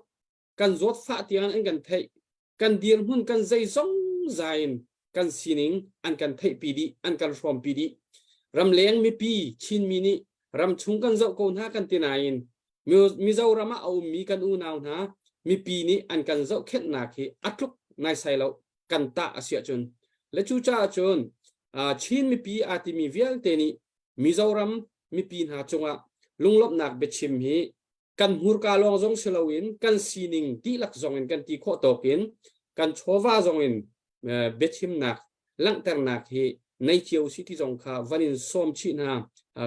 กันรถฟ้าเตียงอันกันไทยกันเดียนหุ่นกันใจซ่องใจกันสีนิงอันกันไทยปีดีอันกันรวมปีดีรำเลี้ยงมีปีชินมินิรำชุงกันเจ้าโกนหากันตีนายนมีเจ้ารำเอามีกันอูนาวนะมีปีนี้อันกันเจ้าเข็ดนาคีอัดลุกนายใส่เรากันตาเสียจนและจูจ้าจนชินมีปีอาทิมีเวียลเตนีมีเจ้ารำมีปีหาจงะลุงลบหนักเบ็ดชิมฮีกันหูกาลองจงเสลวินกันซีนิงตีหลักจงเงินกันตีโคตกินกันโชวาจงเงินเบ็ดชิมหนักลังแต่หนักฮีในเชียวสิที่จงขาวันนี้ส้มชินา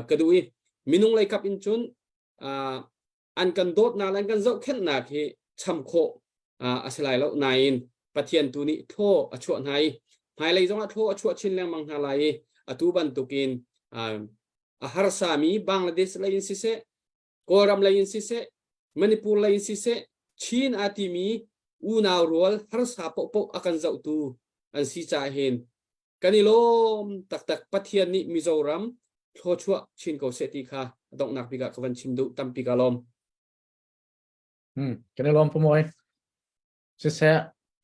กระดุยมินุงไลกับอินจุนอันกันโดดนาลันกันเจ้าเข็นหนักฮีช้ำโคอาศัยแล้วนายปะเทียนตัวนี้โทอชวไฮไฮไลจงโทอชวชินแรงมังฮาไลตูบันตุกินฮาร์สามีบังลาเดชไลน์ซิเซโกรัมไลน์ซิเซมณิปุรไลน์ซิเซชีนอาทิมีอูนาวรัวฮาร์สาปปอากันเจ้าตูอันซีจ่าเห็นกันนี่ลมตักปะเทียนนี่มิโซรัมโทชัวชินโกเซติคาดอกนักพิกาควันชิมดุตัมพิกาลมกันนี่ลมพมวยสิเส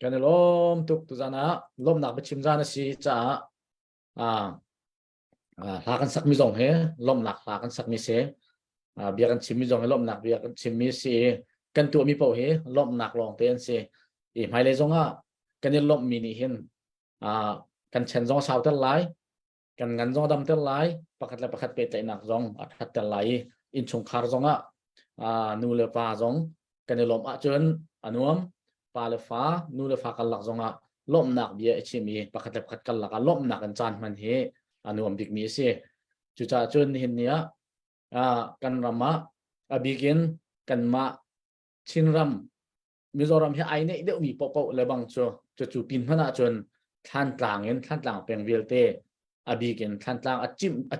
กันนี่ลมตุกตุจานะลมหนักไปชิมจานะสิจ้าหากันสักมิจงเฮลมหนักหากันสักมิเสเบียกันชิมมิจงเฮลมหนักเบียกันชิมมิเสกันตัวมีเป่าเฮลมหนักลองเตียนเสอีหมายเลยจงกันนี่ลมมินิเห็นกันเชนจงสาวเท่าไรกันงันจงดำเท่าไรประคัดและประคัดเปใจหนักจงอัดคัดเท่าไรอินชงคาร์จงนูเลฟ้าจงกันนี่ลมจนอนุมปาเลฟ้านูเลฟ้ากันหลักจงลมหนักเบียชิมีประคัดและประคัดกันหลักลมหนักกันจานมันเฮอนุมดิกมีเสจุจ่าจนเห็นเนี้ยกันรำมะบิกินกันมาชินรำมิโซรัมเฮไอเนี่ยเดี๋ยวมีปอเลยบางจูปินพนะจนท่านกลางเห็นท่านกลางเป็นเวลเตบิกินท่านกลางอ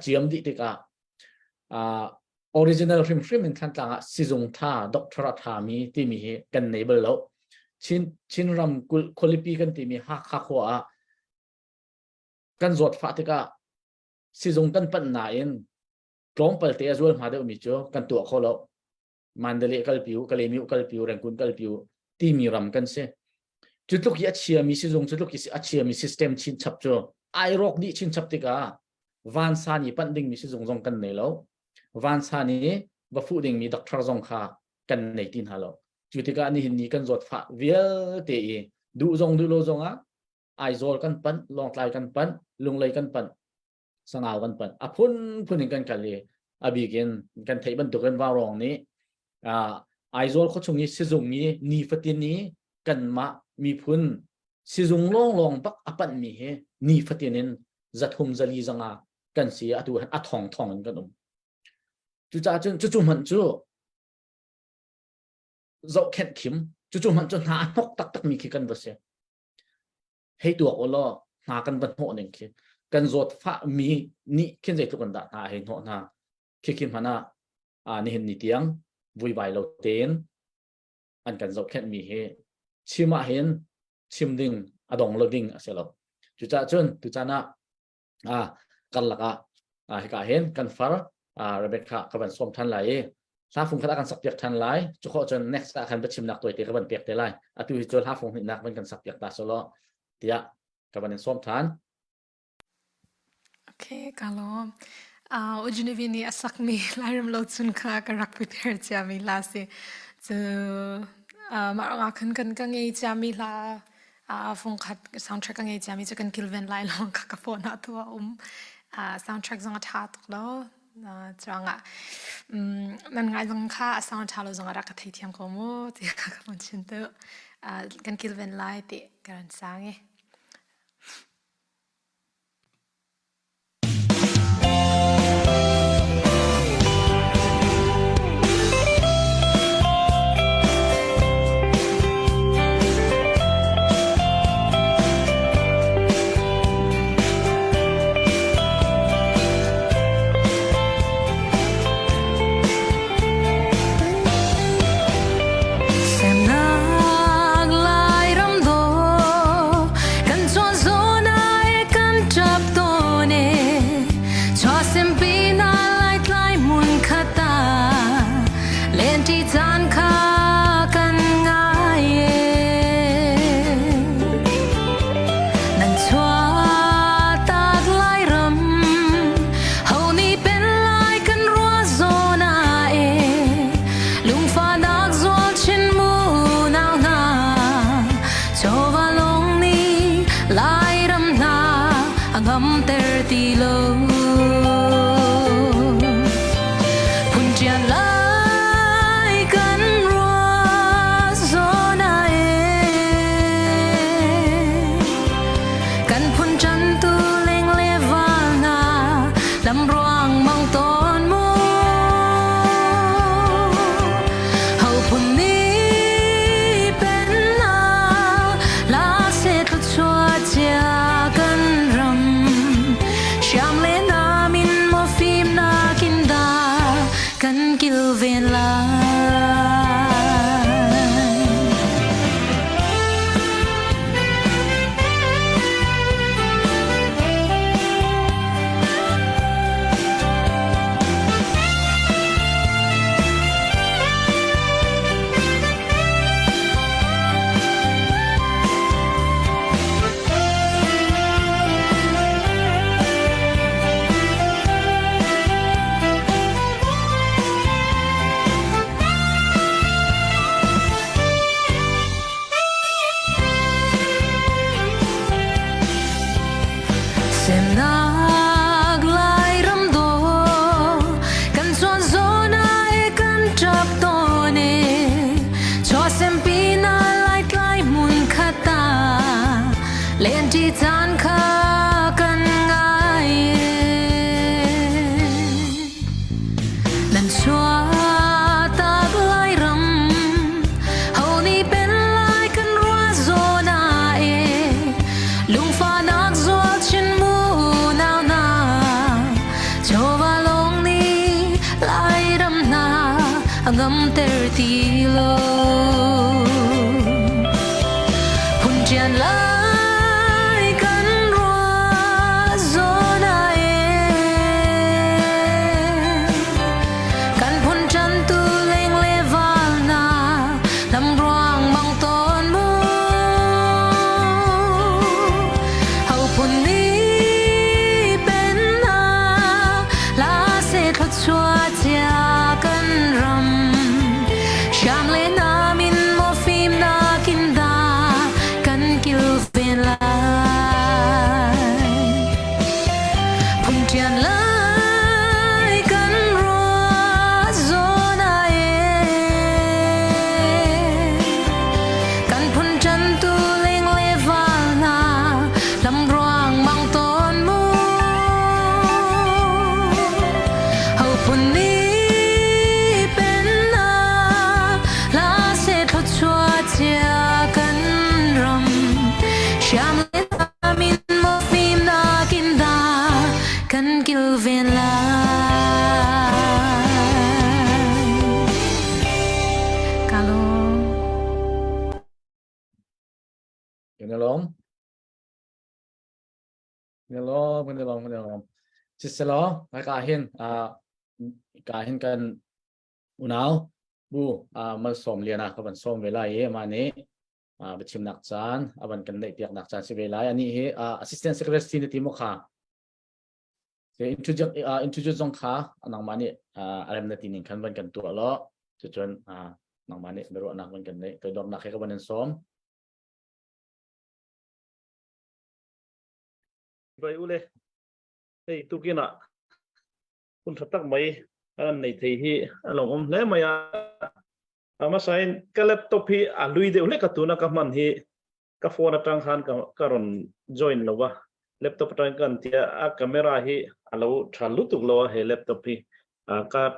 จิมดิติกาออริจินัลฟิล์มท่านกลางซิจงท่าด็อกเตอร์ท่ามีที่มีกันในเบลล์ชินรำคุลิปีกันที่มีฮักหัวกันจดฟาติกาสิจงกันปัญหาเองกลองเปิดเตะจวนมาเดียวมีเจอกันตัวเขาแล้วมันเดลีกัลปิวกัลมิวกัลปิวแรงกุนกัลปิวที่มีรำกันเสียจุดลุกยัดเชียมีสิจงจุดลุกยัดเชียมีซิสเต็มชินชับเจอไอรอกดีชินชับติกาวันซานีปันดิ่งมีสิจงกันในแล้ววันซานีวัฟฟูดิ่งมีด็อกเตอร์จงขากันในตินฮาแล้วจุดที่การนี้เห็นนี้กันจดฟ้าเวลเตะดูจงดูโลจงไอโซลกันปันลองไล่กันปันลุงไล่กันปันสงาวกันปันพุ่นกันกันเลยบิกินกันไทยบันตุกันว่ารองนี้ไอโซลเขาชงนี้สิจงนี้นีฟตินนี้กันมามีพุ่นสิจงลองปักปันมีเฮนีฟตินินจัดหุมจลีจังกันเสียตัวทองกันจู่จ้าจู่มันจู่เจ้าแค่ขิมจู่มันจนหาพกตักมีขี้กันบเสียให้ตัวโอล้อหากันบันโหนึ่งขี้กันจดฟ้ามีนี่ขึ้นใจทุกคนด่าเห็นหัวหน้าคิมพนานี่เห็นนิเตียงวุยใบเราเต้นอันกันจดแค่มีเฮชิมเห็นชิมดิ่งดงเราดิ่งเสียแล้วจุจ้าจนจุจ้านะกันละให้กาเห็นกันฟ้าเรเบคก้ากับวันสมทันไหลถ้าฟุ้งขนาดกันสักเปียกทันไหลจุข้อจน next กันไปชิมหนักตัวเตะกับวันเปียกเตะไหลตุยจนถ้าฟุ้งหนักมันกันสักเปียกตาโซโลเตียกับวันสมทันโอเคกาลมอุจนิวินีสักมีลายรำลดสุนค่ากับรักพิเศษจะมีลาสิจะมาอ่านกันกังเอจะมีลาฟงขัด soundtrack กังเอจะมีจะกันคิลเวนไลน์ลองกับโฟนตัวsoundtrack จังทัดแล้วจังนั่นไงจังค่า soundtrack เราจังรักกับที่เทียมข้อมูลที่กับมันชินเตอกันคิลเวนไลน์ติกันสังเอ ngắm ter tì lô phun chia lại cắn rùa gió na cắn phun chân tu lên lê va na đâm roang mong tôn mu hậu phun ní bên na lá sẽ thật xóa chia cắn rầm Sham le na min mo phim na kinda kan kil ven lai Xem nag lai ram do kan suan zona e kan chap to ne cho xem pina lai lai mun khata len ti tan kha kan ngai nan chua tag lai ram hau ni pen lai kan rua zona e lung fa nak zol chin mu nao na cho va long ni lai ram na ngam ter ti lo phun chian lai kan rua zona e kan phun chan tu leng le val na lam roang mang ton mu hậu phun ní bên na lá sẽ thật xóa chia cân rầm Sham le na min mo phim na kinda kan kil ven lai phun chian lai kan rua zona e kan phun chan tu leng le val na lam roang mang ton mu hậu phun ní bên na lá sẽ thật xóa chia cân rầm Sham le na min mo phim na kinda kan kil ven lai Kalong Nghe lom nghe lom nghe lom nghe lom chỉ sẽ lo cái cả hiền kan unau bu mal som liana ka ban som velai e mani bachim nak chan aban kan dei piak nak chan si velai ani he assistant secretary ni timo kha se introduce jong kha anang mani alam na tinin kan ban kan tu lo chuan nang mani beru anak ban kan dei kai dom nak ka ban som vậy ule hey tu kia nè kun thật tắc mấy anh này thì hi lòng lẽ mày mà sai cái laptop hi lui đều lấy cái tu na cái man hi cái phone trang han cái ron join lo wa laptop trang kan tia camera hi alo chalu tu lo he laptop hi cái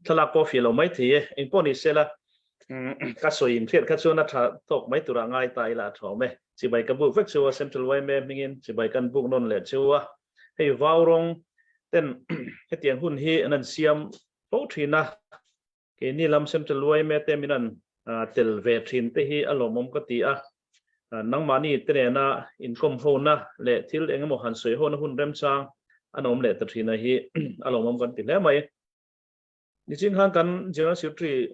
thala coffee lo mấy thì in poni sela cái soi in phiền cái số na thok mấy tu ra ngay tai là thọ me chỉ bài cái bộ vector chua central way me mingin chỉ bài kan book non le chua hey vào rong ten cái tiếng hun hi anan siam to thina cái ni lam central way me te minan tel ve thin te hi alomom ka ti nang mani te na income ho na le thil engemo han soi ho na hun rem chang anom le ta thina hi alomom kan ti le mai ni chin han kan general secretary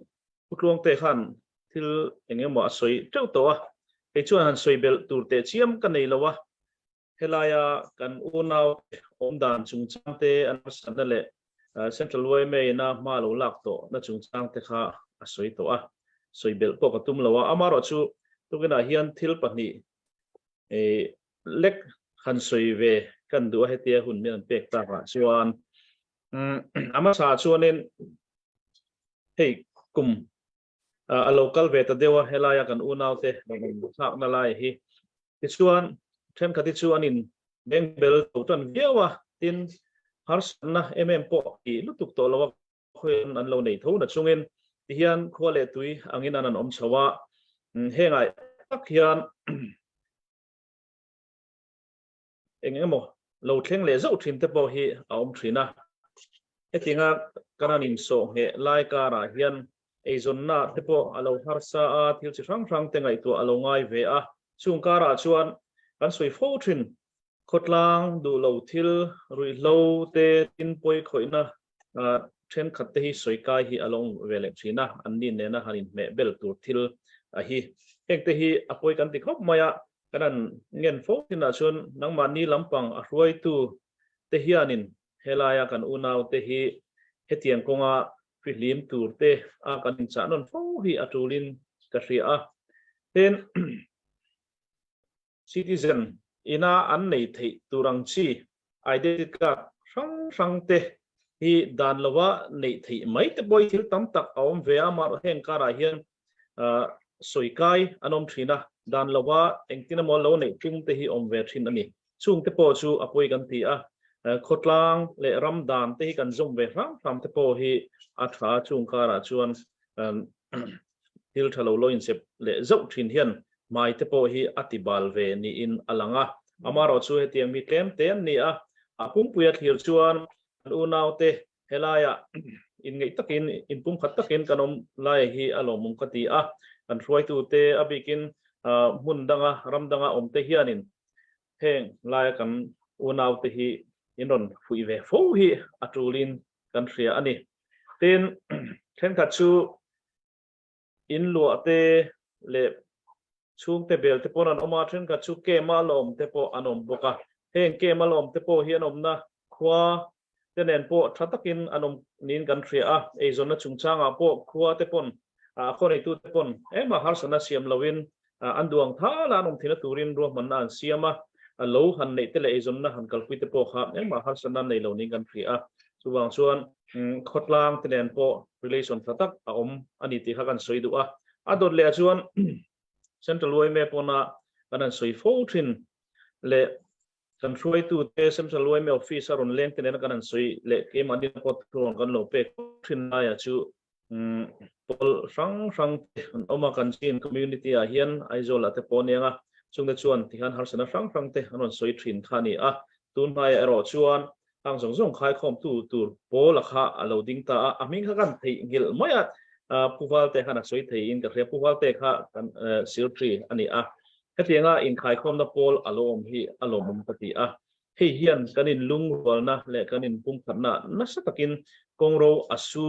putlong te khan thil engemo soi teu to cái chuan han soi bel tur te chiam kan nei lawa helaya kan unau omdan chungchang te an san le central way me na ma lo lak to na chungchang te kha soi to soi bel ko ka tum lawa amaro chu to gena hian thil pahni e lek han soi ve กันดูให้เตียหุ่นมีอันเป็กตาส่วนอามาสาส่วนนี้ให้กลุ่มlocal เวทเดียวเฮลายกันอูนาวเตะสักนั่นไล่ฮีที่ส่วนเช่นกันที่ส่วนนี้เบงเบลตัวนั้นเดียวตินฮาร์สนะปออีลุตุกตัวเราคุยอันเราในทุ่งนัดช่วงนี้ที่ยันควาเลตุยอังอินนันชวะเฮงไงตักยันเองมั้งเราเท่งเลเจ้าทีมเตปอฮีทีนะที่งาการนิมโซเฮไลการะยันไอซอนน่าเตปอเราฮาร์ซาที่จะฟังเต็งไอตัวเราง่ายเวะช่วงการะชวนกันสวยโฟทินขดลางดูเราทิลรุยเราเตตินปอยข่อยนะเช่นขัดเตหิสวยกายฮีอารมณ์เวลชีนะอันนี้เนี่ยนะฮันเมเบลตัวทิลฮีเองเตหิอภัยกันติครบมายะกันเงินโฟทินะชวนนังมันนี่ลำปังอรวยตัวเตหิอานินเฮลายกันอุณาวเตหิเฮตียงกงอาฟิลิมตัวเตกันอินสานนโฟฮีอัตุลินกษรีอาเห็น citizen ina an nei thei turang chi identity card sang te hi dan lawa nei thei mai te boy thil tam tak awm ve amar heng kara hian soikai anom thina dan lawa engtina mo lo nei tung te hi om ve thin ani chung te po chu apoi kan ti a khotlang le ram dan te hi kan zum ve ram te po hi atha chung kara chuan hil thalo lo in sep le zau thin hian mai te po hi atibal ve ni in alanga amaro chu he tiang mi tlem ten ni a apum puya thir chuan unaw te helaya in ngei takin in pum khat takin kanom lai hi alomum kati a an roi tu te abikin mun danga ram danga om te hianin heng lai kan unaw te hi inon fui ve fo hi atulin kan ria ani ten then khat chu in lo te le chung te bel te pon an oma then ka chu ke malom te po anom boka heng ke malom te po hian omna khwa tenen po thatakin anom nin kan thria a e zona chungchanga po khwa te pon khonei tu te pon ema harsana siam lawin anduang thala anom thina turin ro man an siama lo han nei te le e zona han kalpui te po kha ema harsana nei lo nin kan thria chuwang chuan khotlang tenen po relation thatak a om ani ti kha kan soidu a adot le chuan central way me pona kanan soi fotin le kan soi tu te central way me officer on length ne kanan soi le ke mandi pot ron kan lo pe thin na ya chu pol sang oma kan chin community a hian aizola te ponia chung de chuan ti han harsana sang te anon soi thin khani a tun mai ero chuan ang zong khai khom tu pol kha loading ta a ming kha kan thei gil maya puwal te khana soi thei in ka khre puwal te kha kan siltri ani a hetianga in khai khom na pol alom hi alomum pati a hei hian kanin lung walna le kanin pum khatna nasatakin kongro asu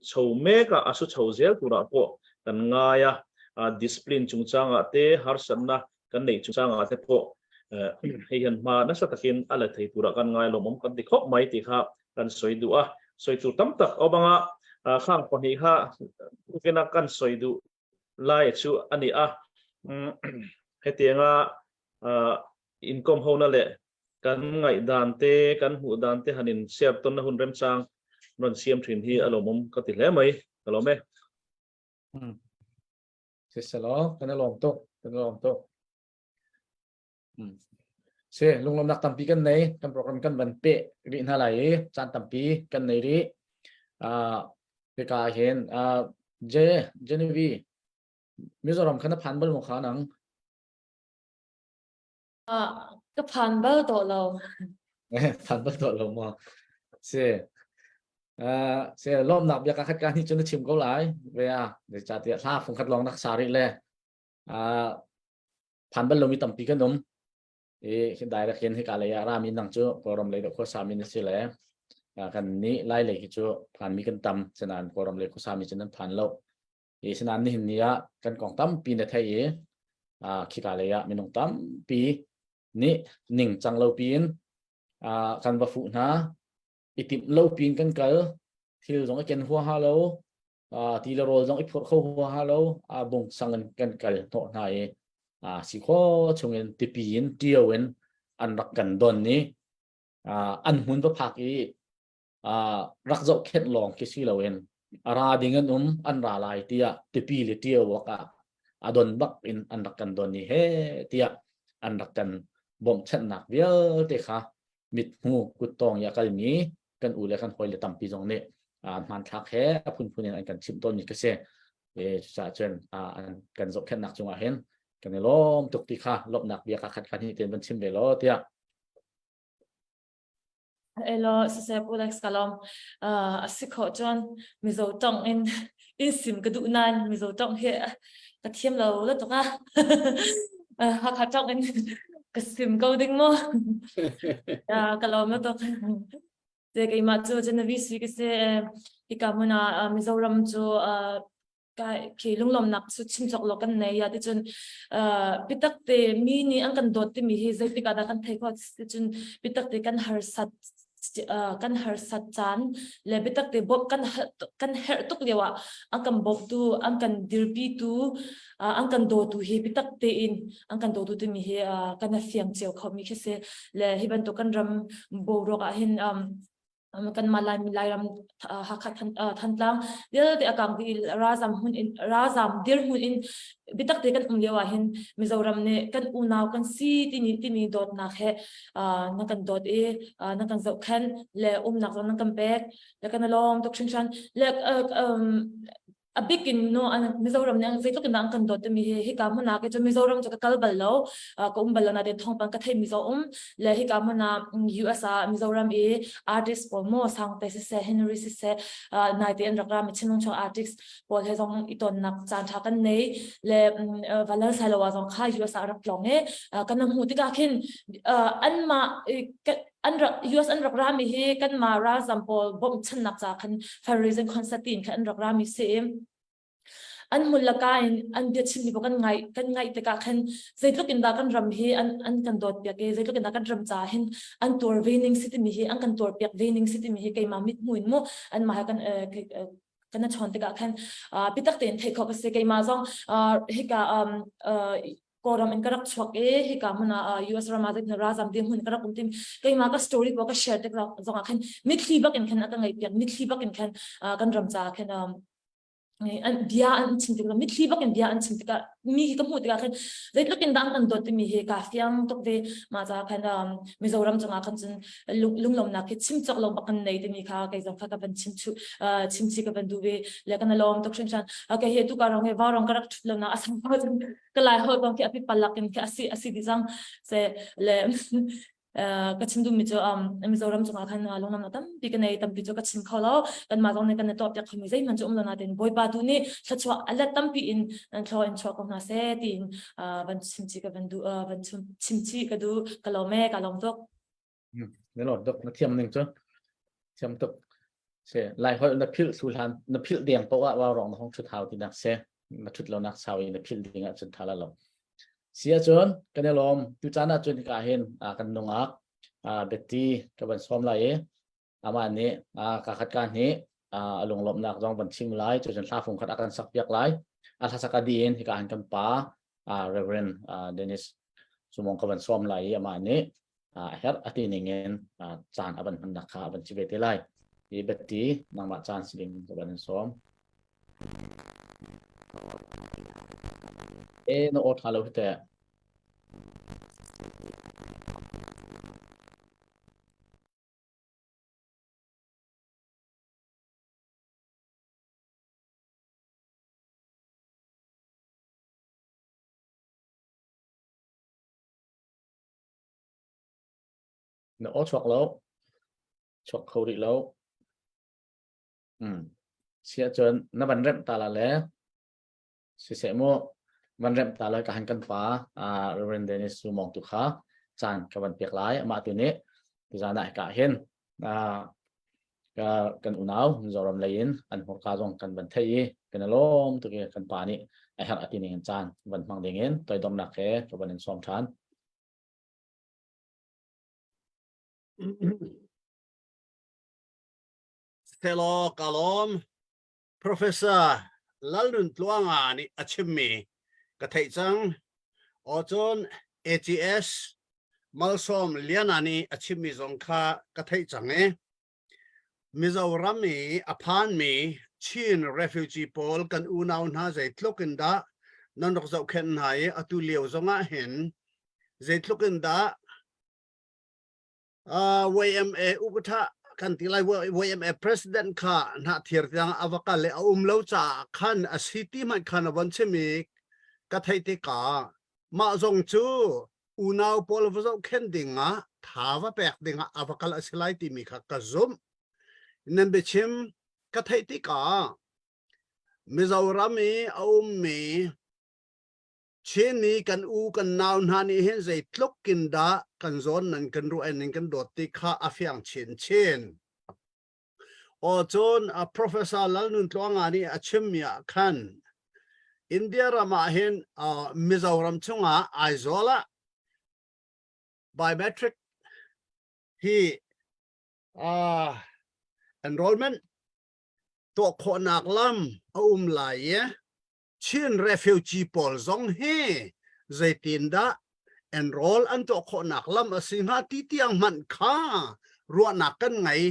chho meka asu chho zel tura po kan ngaya discipline chungchanga te harsanna kan nei chungchanga te po hei hian ma nasatakin ala thei tura kan ngai lomum kan ti khop mai ti kha kan soi du a soi tu tam tak obanga khang poni ha kena kan soidu lai chu ani a hetianga income hona le kan ngai dan te kan hu dan te hanin share ton na hun rem chang non siam thin hi alomum ka ti hle mai alome selo kan alom to se lunglom nak tampi kan nei kan program kan ban pe ri na lai chan tampi kan nei ri pe ka hen Genevieve Mizoram khana phan bal mo kha nang cái phần bơ tổ lầu phan bal to lo mo se lom nak bia ka khat ka ni chun chim ko lai ve de cha ti tha phung khat long nak sari le phan bal lo mi tampi kan nom hiện đại là khiến cái cái này ra mình năng chưa program lấy được có 3 minutesเลยกันนี้ไล่เลยจู่ผ่านมีกันตำฉะนั้นโปรแกรมเลยก็สามีฉะนั้นผ่านแล้วฉะนั้นนี่เห็นนี้กันกองตั้มปีในไทยคิดอะไรมีน้องตั้มปีนี้หนึ่งจังเราปีนกันว่าฝุ่นนะอีติมเราปีนกันเกลที่เราต้องเก็นหัวฮาโลที่เราต้องอีพอดเข้าหัวฮาโลบ่งสังกันเกลโถ่ไหนสิข้อชงเงินติปีนเดียวเงินอันรักกันดอนนี้ อันหุ่นตัวพักอีรักเจ้าเข็ดลองคิดสิเราเองราดิ่งนุ่มอันราลายเตียติปีลิเตียวกะอดนบักอินอันรักกันโดนนี่เฮเตียอันรักกันบ่มเช่นหนักเดียวเตะค่ะมิดหูกุดตองอยากกันนี้กันอูเลยกันหอยเลยตั้มปีตรงนี้มันทักแค่พุ่นอันกันชิมต้นนี่ก็เสียจะเชิญอันกันจบแค่หนักจังหวะเห็นกันในล้อมตุกตีค่ะลบหนักเบียร์ขัดกันที่เต็มเป็นชิมเดล้อเตีย Elo sesep Alex kalom asikho John mizo tong in sim kadunan mizo tong he kathiam lo la toka ha kha tong in kasim coding mo kalom la tok te kai ma chu chen vi si ke se ikamuna mizoram chu ka ki lunglom nak su chimchok lo kan nei ya ti chun pitak te mi ni ang kan dot ti mi hi zai ti ka da kan thai ko ti chun pitak te kan har sat chan le bitak te bob kan her tuk lewa ang kan bob tu ang kan dirbi tu ang kan do tu hi bitak te in ang kan do tu ti mi hi kan na fiang cheu kho mi khese le hi ban to kan ram bo ro ka hin kan malai milai ram hakhat tlang dia te akang di razam dir hun in bitak te kan lewa hin mizoram ne kan unaw kan si tini dot na he na kan dot na kan zo khan le nak zo na kan bek le kan lom tok shan le a big in no an mizoram ne zai tok na kan dot mi he ka mu na ke cho mizoram cho ka kalbal lo ko bal na de thong pan ka thai mizo le he ka mu na us mizoram artist por mo sang te se henry se na te an rakra mi chinong cho artist por he zong iton nak chan tha kan nei le valar salowa zong kha us rak long kan hu ti ka khin an ma US an rakra mi he kan ma ra example bom chan nak cha khan Farizan Constantine kan rakra mi se an mulaka in an dia chimni bokan ngai te ka khan zaitluk in da kan ram hi an kan dot pya ke zaitluk in da kan ram cha hin an tur vening city mi hi an kan tur pyak vening city mi hi ke ma mit muin mo an ma kan kana chon te ka khan pitak ten thai kho ka se ke ma zong hi ka koram in karak chwak hi ka muna US ramazik na razam dim hun karak umtim kai ma ka story ko ka share te zonga khan mitli bak in khan aka ngai pyak mitli bak in khan kan ram cha khan an dia an chimti ka mitli bak in dia an chimti ka mi ka mu te ka khan zait lokin dang kan dot mi he ka fiam tok ve ma cha khan mizoram changa khan chin lunglom na ke chimchok lo bakan nei te mi kha kai zong kha ka ban chimchi ka ban du ve le kan lom tok shan ka he tu ka rong he wa rong karak thlo na asam pa kalai ho tong ki api palakin ki asi disang se le kachim du mi cho mizoram chunga khan longnam na tam pikanei tam pi cho kachim kholo kan ma jong ne kan top jak khami zai man chum lona den boy pa tu ni thachwa ala tam pi in an thlo in chwa ko na se tin ban chimchi ka ban du ban chimchi ka du kalome kalom tok ne lo dok na thiam ning cho thiam tok se lai hoi na phil sulhan na phil diang to wa rong hong chu thau ti nak se na thut lo nak sawi na phil ding a chun thala lo sia chon kan lom tu chana chun ka hen kan nongak beti ka ban som lai ama ni ka khat kan ni along lom nak jong ban chim lai chun thla phung khat akan sak yak lai atha saka din hi ka han kan pa reverend Dennis sumong ka ban som lai ama ni her ati ningen chan aban han nakha ban chibete lai i beti nang ma chan siling ka ban som no ot halo te no ot chok lo chok khori lo sia chon na ban rem ta la le se mo ban rem ta la ka han kan pa Reverend Dennis sumong tu kha chan ka ban pek lai ma tu ne tu jana ka hen ka kan unaw zoram lain an hor ka jong kan ban thei kan lom tu ke kan pa ni ai hat ati ning chan ban mang dingen toy dom nak ke ka ban som than Hello kalom Professor lalun tluanga ni achimmi ka thai chang ochon AGS malsom lianani achimi zongkha kathai change Mizoram mi aphan mi chin refugee pol kan unaw na zai tlokinda nanok zau khen hai atu liu zonga hen zai tlokinda YMA ukutha kan tilai YMA president kha na thir tang avakale lo cha khan a city man khan awan chemi kathai te ka ma zong chu unaw pol zau khen dinga thawa pek dinga avakal asilai ti mi kha ka zum nan bechim kathai ti ka Mizoram mi mi chini kan u kan naw na ni hen zai tlokin da kan zon nan kan ru en kan dot ti kha afyang chin chin o chon a professor lalnun tlonga ni achim ya khan India rama hen Mizoram chunga aizola biometric hi enrollment to khonak lam lai chin refugee pol zong he zaitin da enroll an to khonak lam asinga ti tiang man kha ruwa na kan ngai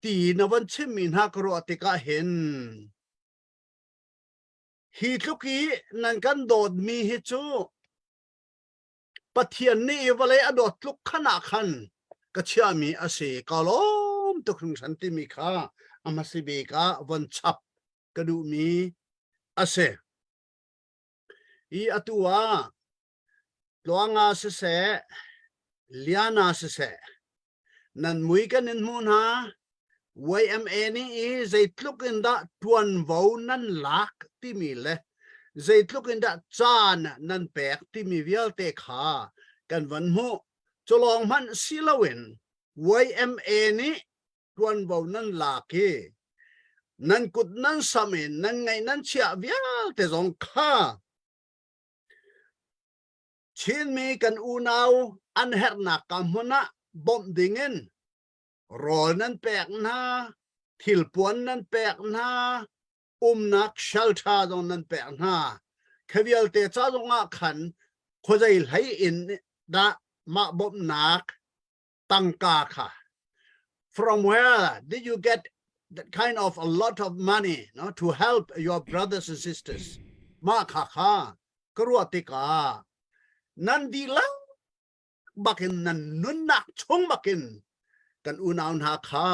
ti na wan chimin ha kro atika hen hi thuki nan kan dod mi hi chu pathian ni wale adot luk khana khan ka chiami ase kalom to khung santi mi kha amasibe ka wan chap kadu mi ase I atua loanga se liana se nan mui kan in mun ha YMA ni zaitluk in da tuan vau nan lak ti mi le zaitluk in da chan nan pek ti mi vial te kha kan van mu cholong man silawin YMA ni tuan vau nan lak ki nan kut nan samin nan ngai nan chia vial te zong kha chin mi kan unaw an her na kamuna bom dingin rol nan pek na thilpuan nan pek na nak shelter dong nan pek na khavial te cha zonga khan khojai lai in da ma bom nak tangka kha from where did you get that kind of a lot of money to help your brothers and sisters ma kha kha kruatika nan dilang bakin nan nunak chung bakin kan unaun ha kha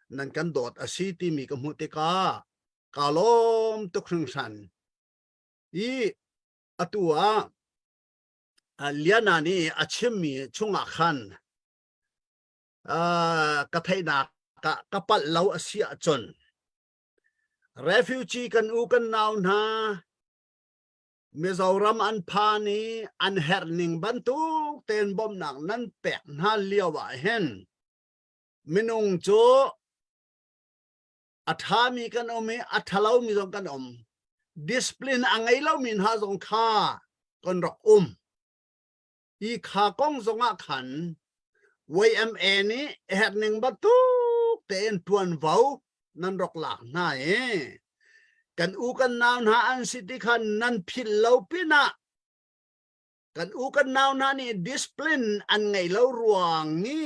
nan kan dot asiti mi ka mutika kalom tukrung san I atua liana ni achimi chunga khan kathaina ka kapal lau asia chon refugee kan u kan naun ha Mizoram an pani an herning bantu ten bom nang nan pek na liawa hen minung cho athami kan omi athalau mi zong kan discipline angai lau min ha zong kha kon rok I kha kong zonga khan YMA ni herning bantu ten tuan vau nan rok lak na kan u kan naw na an city khan nan phil lo pina kan u kan naw na ni discipline an ngai lo ruang ni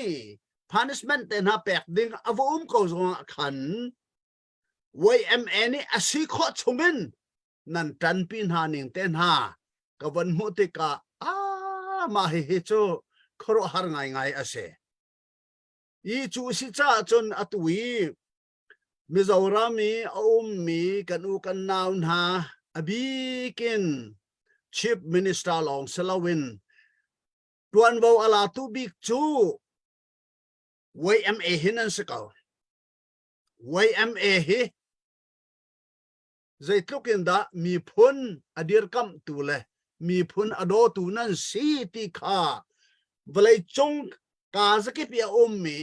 punishment ten ha pek ding avum ko zong khan YMA ni asi kho chumin nan tan pin ha ning ten ha ka van mu te ka ma hi chu khoro har ngai ase I chu si cha chon atui Mizoram mi kan u kan naun ha abikin chief minister long selawin tuan vau ala tu big chu YMA hinan sakaw YMA hi zaitlukin da mi phun adir kam tu le mi phun ado tu nan si ti kha valai chong ka zakip ya mi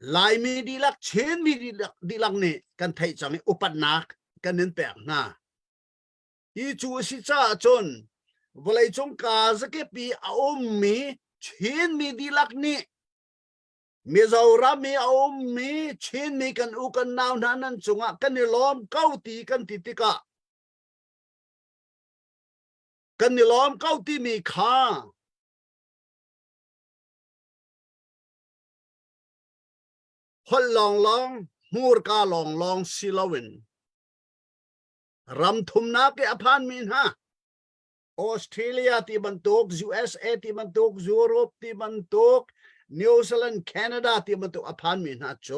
lai mi dilak chen mi dilak ne kan thai chang upat nak kan nen pek na I chu si cha chon volai chong ka zake pi mi chen mi dilak ni Mizoram mi chen mi kan u kan naw na nan chunga kan ni lom kau ti kan titika kan ni lom kau ti mi kha ฮอลลองลองมูรกาลองลองซิลาวินรำทุมนักเอพานมินฮะออสเตรเลียที่บรรทุก USA ที่บรรทุกยุโรปที่บรรทุกนิวซีแลนด์แคนาดาที่บรรทุกอพานมินฮะโจ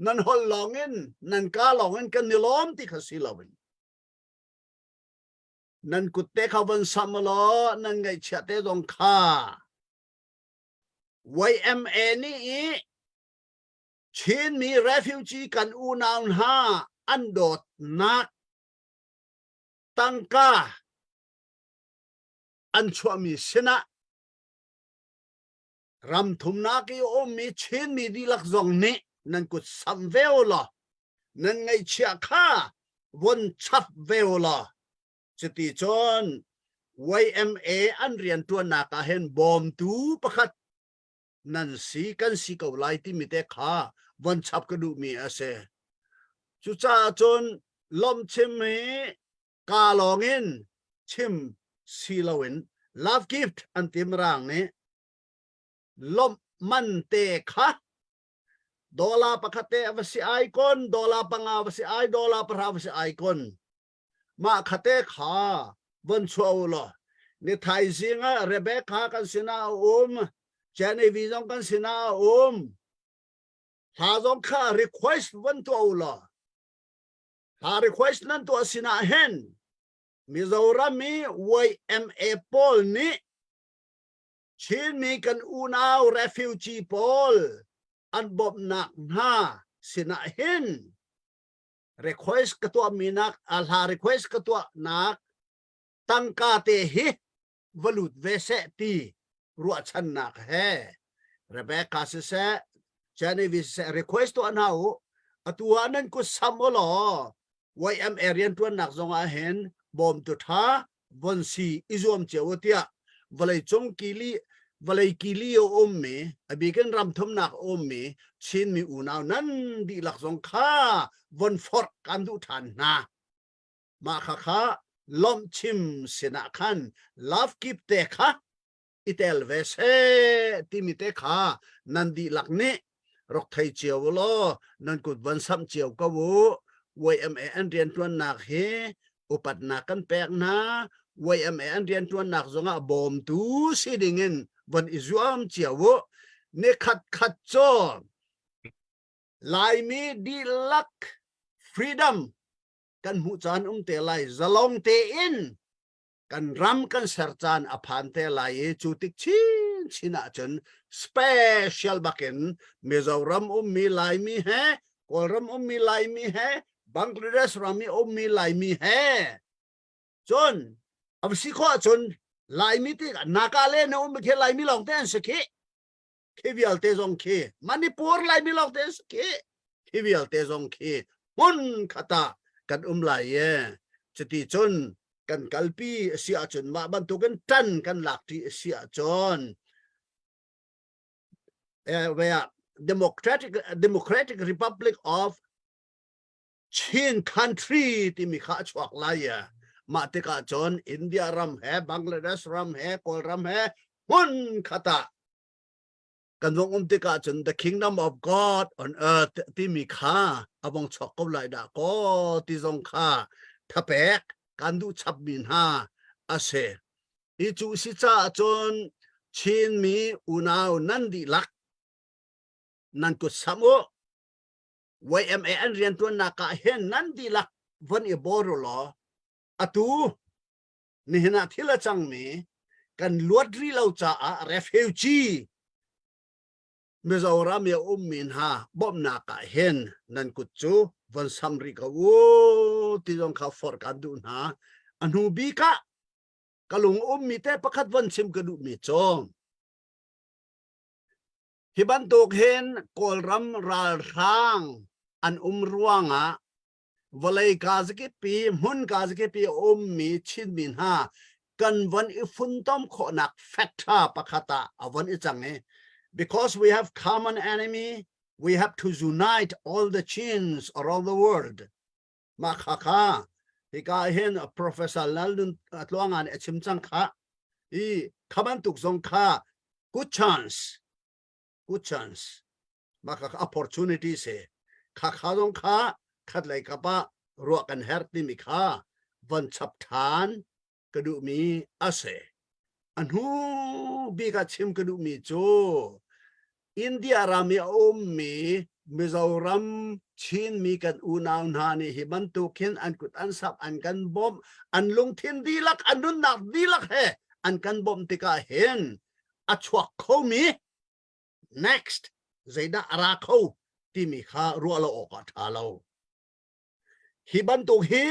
นั่นฮอลลองอินนั่นกาลองอินกันนิลอมที่เขาซิลาวินนั่นกุเตเขาวันสามล้อนั่นไงเชตเตดงค่า YMA นี่ชินมี refugee กันอูนาวฮาอันโดดนักตั้งกาอันชัวมีชนะรำทุมนักอีโอมีชินมีดีลักจงนี้นั่นกุสัมเวลล่ะนั่นไงเชียข้าวนชับเวลล่ะจะตีจน YMA อันเรียนตัวนักเห็นบอมตูประคัดนั่นสีกันสีเกาไลที่มีแต่ข้าวันชับกระดูมีอาเซจุจ้าจนลมชิมมีกาลองอินชิมซีลาวิน love gift อันติมร่างนี้ลมมันเตค่ะดอลลาร์ปะคเตอวสิไอคอนดอลลาร์ปังอวสิไอดอลลาร์ปะอวสิไอคอนมาคเตขาวันชัวร์ล่ะนี่ไทยสิงห์เรเบคก้ากันสินาเจนวิจงกันสินาหาจงข้า request วันตัวล่ะหา request นั้นตัวสินาเห็นมิโซรามี YMA ปอลนี้ชินมีกันอูนาว refugee ปอลอันบบนักหน้าสินาเห็น request กตัวมีนักอัลฮา request กตัวนักตั้งกาเตหิวลุดเวเสตีรัวชันนักเฮเรเบคก้าสิเซเจนวิเซ request ตัวนั้นเอาตัวนั้นก็ซ้ำล้อ YMA เรียนตัวนักจงอาเห็นบอมตุท่าวันสีอิจวมเจ้าเตียวลัยจงกิลีวลัยกิลีโอมมีอบิกันรำทมนักโอมมีชินมีอูนาวนั้นดีหลักจงข้าวันฟอร์กันดูทันนะมาข้าลมชิมเสนาคันลาฟกิปเตค่ะอิตาลเวสเฮติมิเตค่ะนันดีหลักนี้รกไทยเจียวล้อนันกุดวันซ้ำเจียวก็วูYMA อันเรียนตัวนักเฮอุปัตนักกันแปลกนะ YMA อันเรียนตัวนักจงอาบอมตูสิดิ่งวันอิจวมเจียวเนขัดโจลายมีดีลักฟรีดัมกันหูจานเตลายจะลองเตอินกันรำกันเสรจานอภันเตลายจุติกชินะจนสเปเชียลบักเก็นเมจาวรำมีลายมีแฮกอลรำมีลายมีแฮบังกลาเทศรำมีลายมีแฮจนอับสิข้อจนลายมีที่นักเลนมีแค่ลายมีลองเต้นสกีเควิอัลเตซองเคมันนี่ปูร์ลายมีลองเต้นสกีเควิอัลเตซองเคมุนขตากันลายจะตีจนกันกัลปีเสียจนมาบรรทุกันตันกันหลักที่เสียจนเวีย Democratic Republic of Chin country ที่มีข้าชวกลายมาติกาจนอินเดียรำแฮบังกลาเทศรำแฮกอลรำแฮมุนขตากันวงติกาจน the kingdom of God on earth ที่มีข้าอบงชอกกับลายดาก็ที่ทรงข้าทับแปกกันดูชับบินหาอาเซอีจูสิจ้าจนชินมีอุนาวนันดีลักนันกุสามโอ YMA อันเรียนตัวนักเห็นนันดีลักวันอีบอรุลออตูนี่นาทิละจังมีกันลวดรีเราจะrefugee เมื่อเรามีมินหาบ่มนักเห็นนันกุจูวันสัมริกาโวที่ต้องเขาฟอร์กันดูนะอันหูบีกะกะลุงมีแต่ประคัดวันชิมกระดูมีจงฮิบันตุกเห็นกอลรำราทางอันร่วงวลัยกาซกิปีมุนกาซกิปีมีชินมินหากันวันอิฟุนต้อมขนักแฟกท่าประคตาวันอิจังbecause we have common enemy we have to unite all the chins around the world มาค่ะที่กาเห็น professor นั่นตลวงงานชิมจังค่ะอีขบันตุกสงค่ะ good chance มาค่ะ opportunity เสข้าข้าต้องข้าขัดไหลกับปะรัวกันเฮร์ติมิข้าวันฉับฐานกระดูมีอาเสอันหูบีกัดชิมกระดูมีโจอินเดียรามีอมมีมิซารัมชินมีกันอุนาวนานี่ฮิบันตุกินอันกุดอันสับอันกันบอมอันลงทินดีลักอันนุนนักดีลักเฮอันกันบอมติกาเห็นอัชวกเขามี next ใจน่าราเขาที่มีข้ารัวเราออกทาเราฮิบันตุฮี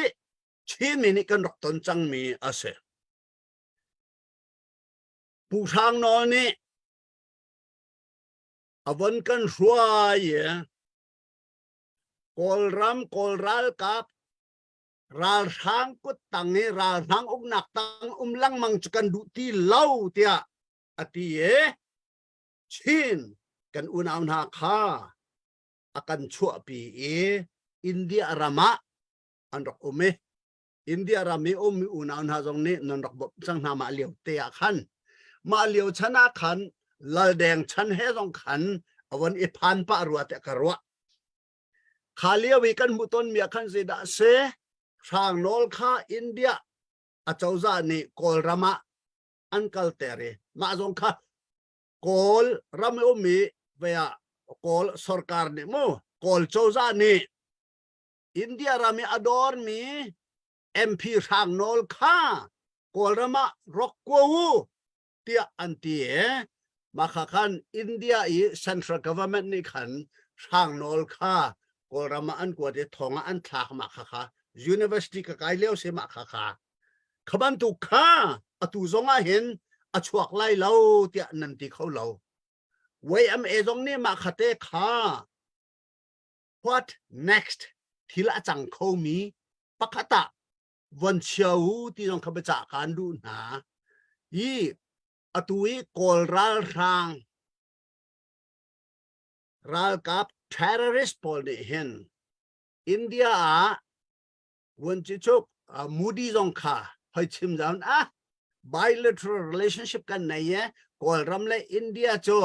ชินมีนี่กันรักตนจังมีอาเซผู้ทางนอนนี่อวันกันรัวเยกอลรำกอลรัลกับรัลทางกุดตังนี่รัลทางอุกนักตังลังมังจุกันดูที่เล่าเตียอติเยชินกันอุณานาคาอากันชั่วปีอินเดียรามะอันรักอุเมอินเดียรามีมีอุณานาจงนี้นันรักบจังนามาเลียวเตียขันมาเลียวชนะขันลาแดงชันเฮจงขันอวันอีพันปะรัวเตกรัวขาเลียวิกันมุตนมีขันสิดาเซทางโนลคาอินเดียอาเจ้าจานี่กอลรามะอันกัลเตเรมาจงค่ะกอลรามมีเวียกอลสรการนี่มูกอลเจ้าจานี่อินเดียรามีอดอร์มีMP ทางโนลค่ากอลรามะรกกัวเตียอันเตียมาขันอินเดียอี Central Government นี่ขันทางโนลค่ากอลรามะอันกว่าเดทองอันทากมาค่ะ University ก็ไกลเลี้ยวเสียมาค่ะขบันตุค่าอตุจงอาเห็นอชวกไล่เราเตียนันติเขาเราเวมเอจงนี่มาขัดเตค่า What next ทีละจังเขามีปะกตะวันเช้าที่ต้องขบจากการดูหนายี่อตุยกอลรัลทางรัลกับ terrorist พอลเห็นอินเดียวันที่ชกมูดีจงค่ะให้ชิมจานbilateral relationship กันไหนกอลรัมและอินเดียจ่อ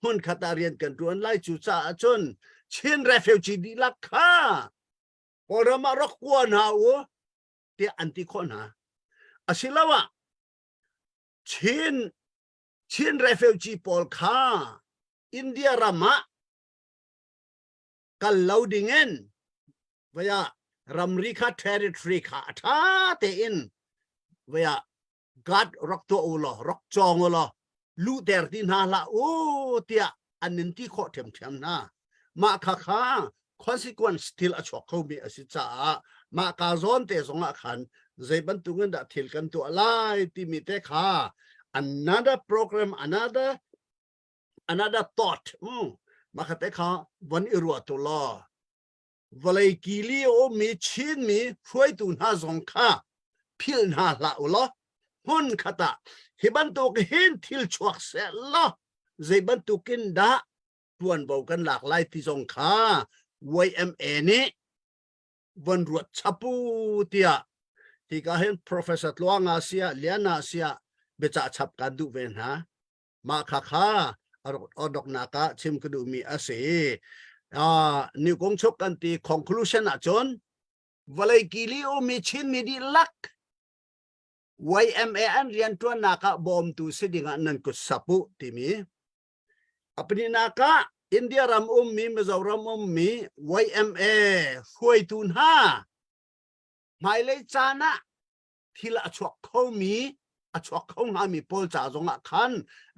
หุ่นขัดเรียนกันตัวไล่จุดจ่าจนเช่น refugee ดีลักค่ะกอลรัมรักกวนหาวเตียอันติคนหาอาศิลาวะชิน refugee ปอลค่าอินเดียรามะกันเลาดิงเงินเวียรัมริกา territory ค่ะท่าเตอินเวียกัดรักตัวอุลรักจองอุลลูเดอร์ดินฮาละโอเตียอันนินที่ข้อเทียมนะมาค่ะ consequence ที่ละชกเขามีอาศิจ้ามาการซอนเตะสงขันใจบรรทุกเงินดัดทิลกันตัวอะไรที่มีแต่ค่ะ another program another thought มาค่ะแต่ค่ะวันอิรัวตัวล้อวันเลยกิลีโอมีชินมีช่วยตุนหาสงค่ะพิลนาละอุลหุ่นขัดฮิบันตุกเห็นทิลชวกเสละใจบรรทุกินดาทวนบอกกันหลากหลายที่สงค่ะ YMA นี่วันรวดชัปูเตียที่ก็เห็น professor ลวงอาเซียเลียนอาเซียเบจ่าชับกันดูเวนฮะมาค่ะอดอกนักชิมกดูมีอาเซีนิวกงชกกันที่ conclusion อ่ะจนวันเลยกิลิโอมีชินมีดีลัก YMA อันเรียนตัวนักบอมตูสิดิ่งนันกุสัปูที่มีอภินินักอินเดียรามมีมิโซรามมี YMA ช่วยตุนห้าหมายเลยจานะที่ละชวกเขามีชวกเขาหามีโพลจ่าจงขัน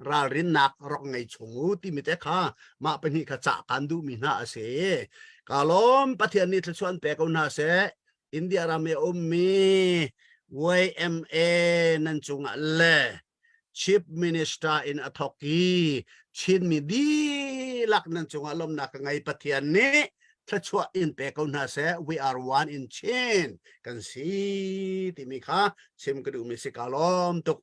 รารินนักรองไงชงูที่มีแต่ข้ามาเป็นหิขจักกันดูมีน่าเสกาลมปะเทียนนี้ทชวนเปกอุนาเสอินเดียรามมี YMA นั่นจงเลChief Minister in Athoki ชินมีดีลักนั่นจงอารมณ์นักไงปะเทียนนี้ถ้าชัวอินเปกอุนาเส we are one in chain กันสิที่มีค่ะชิมกระดูมิสิกาลมตุก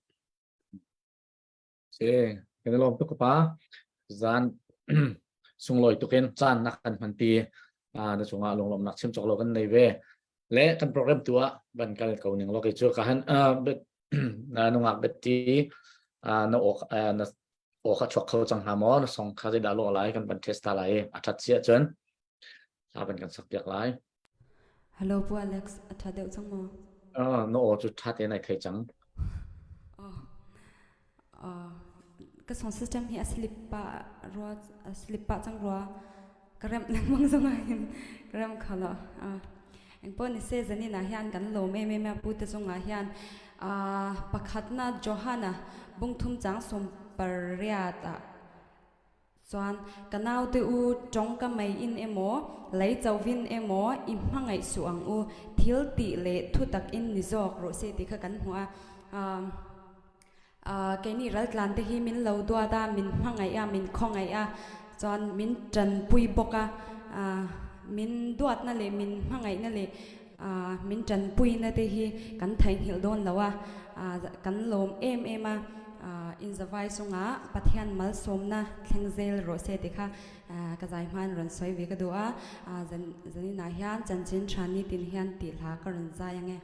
เสียกันลมตุกป้าจานส่งลอยตุกินจานนักกันพันปีในช่วงลงลมนักชิมจกโลกันในเวและกันโปรแกรมตัวบันการเก่าหนึ่งเราเคยเจอกันเบ็ดนงอักเบ็ดที่นอก โอ้ข้าชกเขาจังหามอนส่งข้าจะดาวน์โหลดไลน์กันเป็นเทสต์อะไรอัดเสียจนถ้าเป็นกันสักอย่างไร Hello ปูอเล็กซ์อัฐเดียวจังมอ โน้ตจุดทัดยังไงเทจัง cái sound system hi slip pa chang ro karam langmang zonga hin karam khala engpon ni se zani na hian kan lo me pu te zonga hian pakhatna johana bungthum chang som pariata chuan kanau te u tong ka mai in emo lei chawin emo i hmangai suang u thil ti le thu tak in nizok ro se ti kha kan hua cái này rất là thế khi mình lâu đua ta mình hoang ngày mình không ngày chọn mình trần bùi bọc mình đuat na lệ mình hoang ngày na lệ mình trần bùi na thế khi cắn thành hiểu đôn lâu cắn lồm em in the vai sung bắt hiền mal som na khen zel rồi sẽ thì kha cái giải man run soi về cái đó dân na hiền chân chân chani tin hiền tỉ lá cái run giải nghe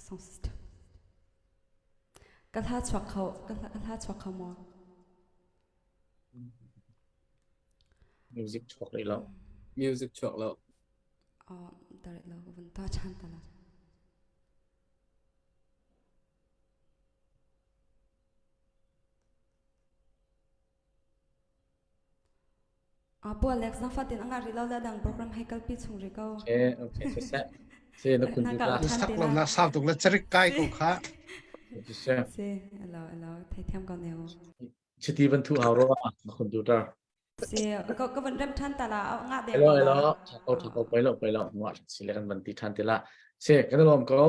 sound system กระทะชวักเขามอ music ชกเลยแล้ว music ชกแล้ว แต่เราก็เป็นตัวชันตลอดปูอเล็กซ์นักฟัดตินอังการีเราได้ดังโปรแกรมให้กัลปิดส่งริโก้โอเคเสร็จเสร็จคุณดูละ สักลมนะสาวตุกละจริกไก่กูค่ะ เสร็จ เซ่เราไทยเทียมกันเนว ชิตีบรรทุกเอารถมาคอมพิวเตอร์ เซ่ก็เป็นเริ่มชันตลาดเอางาเดียว แล้วเอาไปแล้วหัวสิเลกันบันทิทันทีละเสร็จกันรวมก็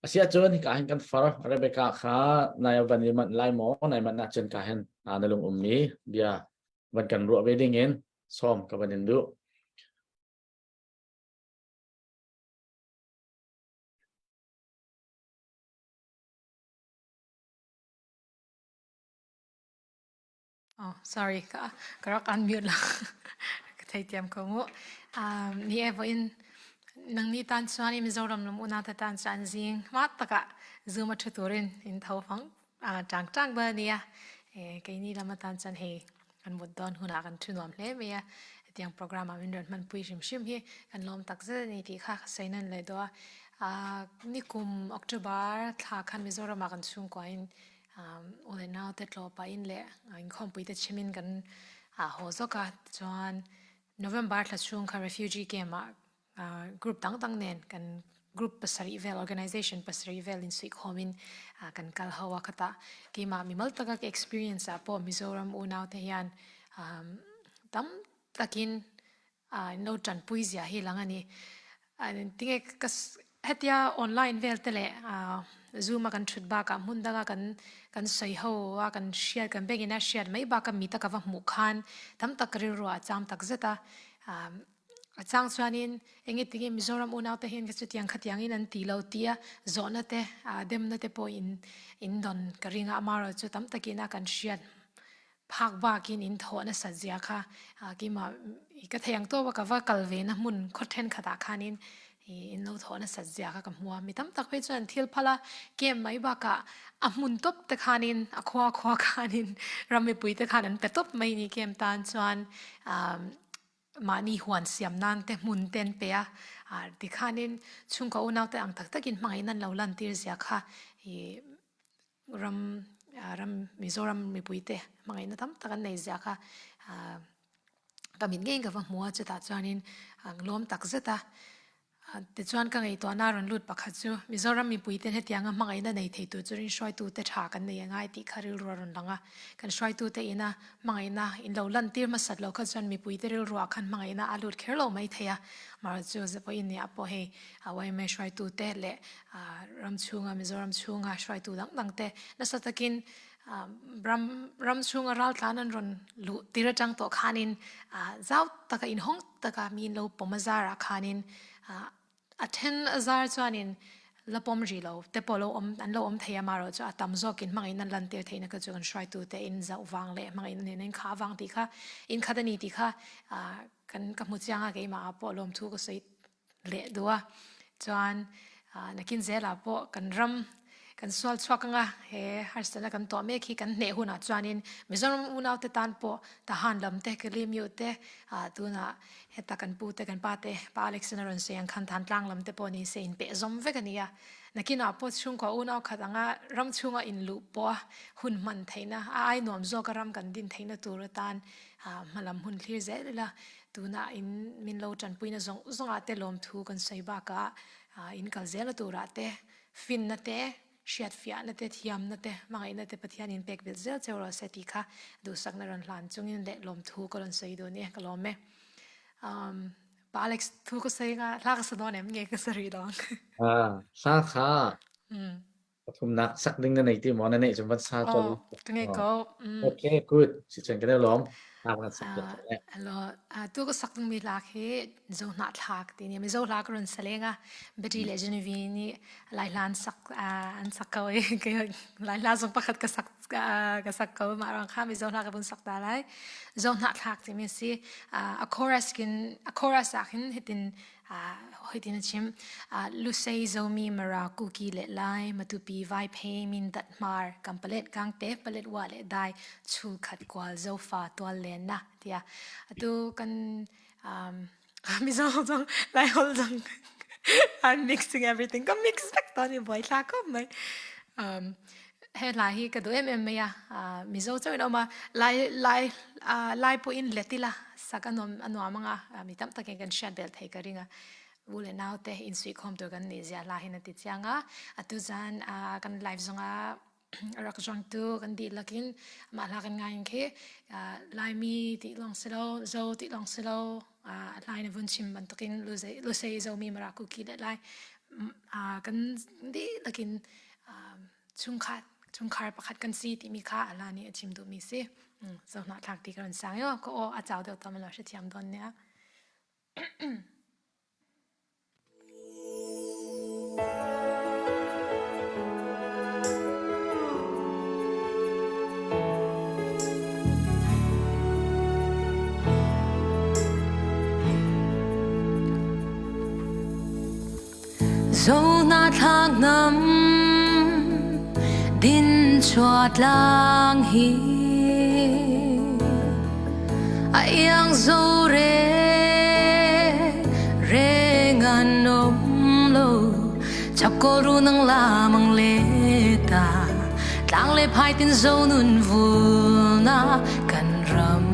อาเซียจนที่การกันฟาร์อะไรไปกะขาในวันนี้มันไล่หมอในมันน่าจนการในลงมีเดียวันกันรัวเวดิ้งเงินซ้อมกับวันนี้ดูsorry ก็รักอันมิวละไทยเตรียมเขางูนี่เอฟอินนังนี่ตันชวนนี่มิโซรัมน้ำอุณาตันชันซิงมาตะกะซูมาชุดตัวรินอินเท่าฟังจังเบอร์เนี่ยแกนี่ละมาตันชันเฮกันหมดดอนหุ่นกันชุนวมเล่เมียเตรียมโปรแกรมมันเดินมันปุยชิมเฮกันลมตักเจนี่ที่ข้าใส่นั่นเลยตัวนี่กุมออกตุบาร์ถ้าคันมิโซรัมมากันชุ่มกว่าอินโอ้ยน่าเด็ดลอไปอินเละอินคอมพิวเตอร์ชิมินกันโฮโซกะจวนโนเวมบาร์ละช่วงค่ะ refugee เกมกลุ่มตั้งเน้นกันกลุ่มภาษาอีเวล organization ภาษาอีเวลอินสุขคอมินกันกัลฮาวะคตาเกมมีมัลตะกัก experience พอมิโซรัมอุณาวเทียนตั้มตะกินโนจันปุยเสียฮิลังอันนี้ที่ก็เฮียออนไลน์เวลเตเล่Zoom กันชุดบ้ากันมุนดังกันใส่หัวกันเชียร์กันเบกินเชียร์ไม่บ้ากันมีตะกับมุขันทำตะกริรัวจามตะกเจตาจางชวนินเองติเกมิโซรัมอุณาวเตหินก็จุดยังขัดยังอินันตีเลาตีอะโซนเตเดมนเตปอินดอนกริงอามาร์จุดทำตะกินกันเชียร์พักบ้ากินอินโทนสัจจะค่ะกิมาอีกเทียงตัวว่ากับว่ากัลเวนะมุนคดเทนขดาคานินอินโนทอนสัจจะกับหัวมีตั้มตักไปจนทิลพละเกมไม่บ้ากะมุนตบตะคานินขวาคานินเราไม่ปุยตะคานินแต่ตบไม่นี่เกมตานจวนมานี่หวนเสียมนันแต่มุนเต้นเปียติคานินชุงก็อุณาวแต่อังตักตะกินไม่นั่นเราลันตีเสียค่ะรำมิโซรัมมีปุยเตะไม่นั่นตั้มตะกันในเสียค่ะก็มีเงี้ยกับหัวจะตัดจวนนินล้มตักเจตาแต่จวนก็ไงตัวน่ารันลุดปักขัดจูมิโซรัมมีปุยเต้นให้ยังมังไงนั่นในเทตุจุรินช่วยตูเตะฉากันในยังไงที่คาริลรันดังอ่ะกันช่วยตูเตอินะมังไงนะอินเราลันตีร์มาสัตว์เราก็จวนมีปุยเตริลรัวกันมังไงนะอาลุดเคอร์โลไม่เทียมาจูจะพออินเนี่ยพอให้เอาไว้ไม่ช่วยตูเตะเละรำชูงมิโซรัมชูงช่วยตูดังเตะนั่นสัตว์กิน ram chung a ral tlan an ron lu tira chang to khanin zau taka in hong taka min lo pomazara khanin athen azar chuanin lapom ri lo te polo an lo theya maro cha atam zokin mangin nan lan te theina ka chuan shrai tu te in zau wang le mangin nen kha wang ti kha in khadani ti kha kan ka mu changa ke ma polom thu ko sei le duwa chuan nakin zela po kan ram kan sual chuakanga he harsana kan to me khi kan ne huna chuanin mizoram unau te tan po ta han lam te kelim yu te tuna heta kan pu te kan pa te pa alexander ron se ang khan than tlang lam te po ni se in pe zom vekania nakina po chung ko unau khatanga ram chunga in lu po hun man theina ai nom zo ka ram kan din theina tur tan malam hun thlir ze la tuna in min lo chan puina zong zonga te lom thu kan seiba ka in kal zela tura te fin na te shiat fia na te thiam na te mangai na te pathian in pek bil zel chero seti kha du sak na ran hlan chungin le lom thu ko ron sei do ne kalom me pa alex thu ko sei nga la ka sadon em nge ka sari dong sa kha thum nak sak ding na nei ti mo na nei chum bat sa chol nge ko okay good si chen ka lom kan sak ta alo tu ko sak mi la khe zo na thak ti ni mi zo la ko ron salenga beti le genevi ni lai lan sak an sak ko ke lai la zo pakhat ka sak ko ma ran kha mi zo la ka bun sak ta lai zo na thak ti mi si a chorus akin hitin hoitin chim lu sei zo mi mara kuki le lai matupi vai phe min dat mar kampalet kang te palet wa le dai chul khat kwal zo fa twal le na tia tu kan mi zo lai hol jang I'm mixing everything come mix back tani boy la ko mai he lai hi ka do em ya mi zo choi no ma lai po in letila sakanom anu amanga mi tam ta kan shat bel thai ka ringa wule now te in sweet home to kan ni zia la hin ti changa atu zan kan live zonga rak jang tu kan di lakin ma la kan ngai ke lai mi ti long selo zo ti long selo lai na vun chim ban takin lu sei zo mi mara ku ki le lai kan di lakin chung khar pakhat kan si ti mi kha ala ni achim du mi si zo na thak ti kan sang yo ko a chaw de tam la shi thiam don ne Dẫu na thang ngắm din chọt lang hi ayang zo re ngan nom lo chap ko ru nang la mang le ta tlang le phai tin zo nun vu na kan ram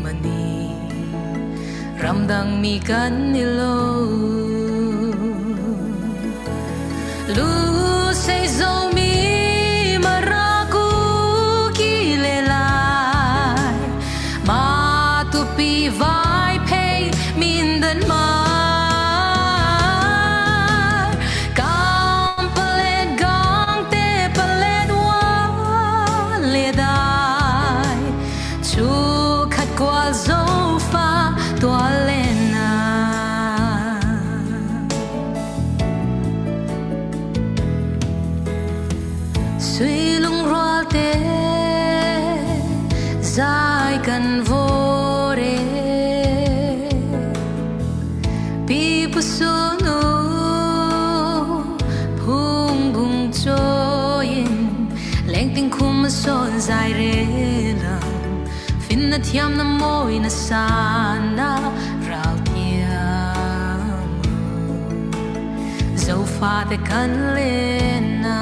mani ram dang mi kan ni lo lu say zo mi maraku ki le lai ma tu pi vai pay min dan mar kam palet gang te palet wa le dai chu khat kwa zo fa to le na suy lung roal te zai kan vô re pi pu su nu phung bung cho yin leng ting khum son zai re la fin na thiam na moi na sa na rao tiam zo fa te kan le na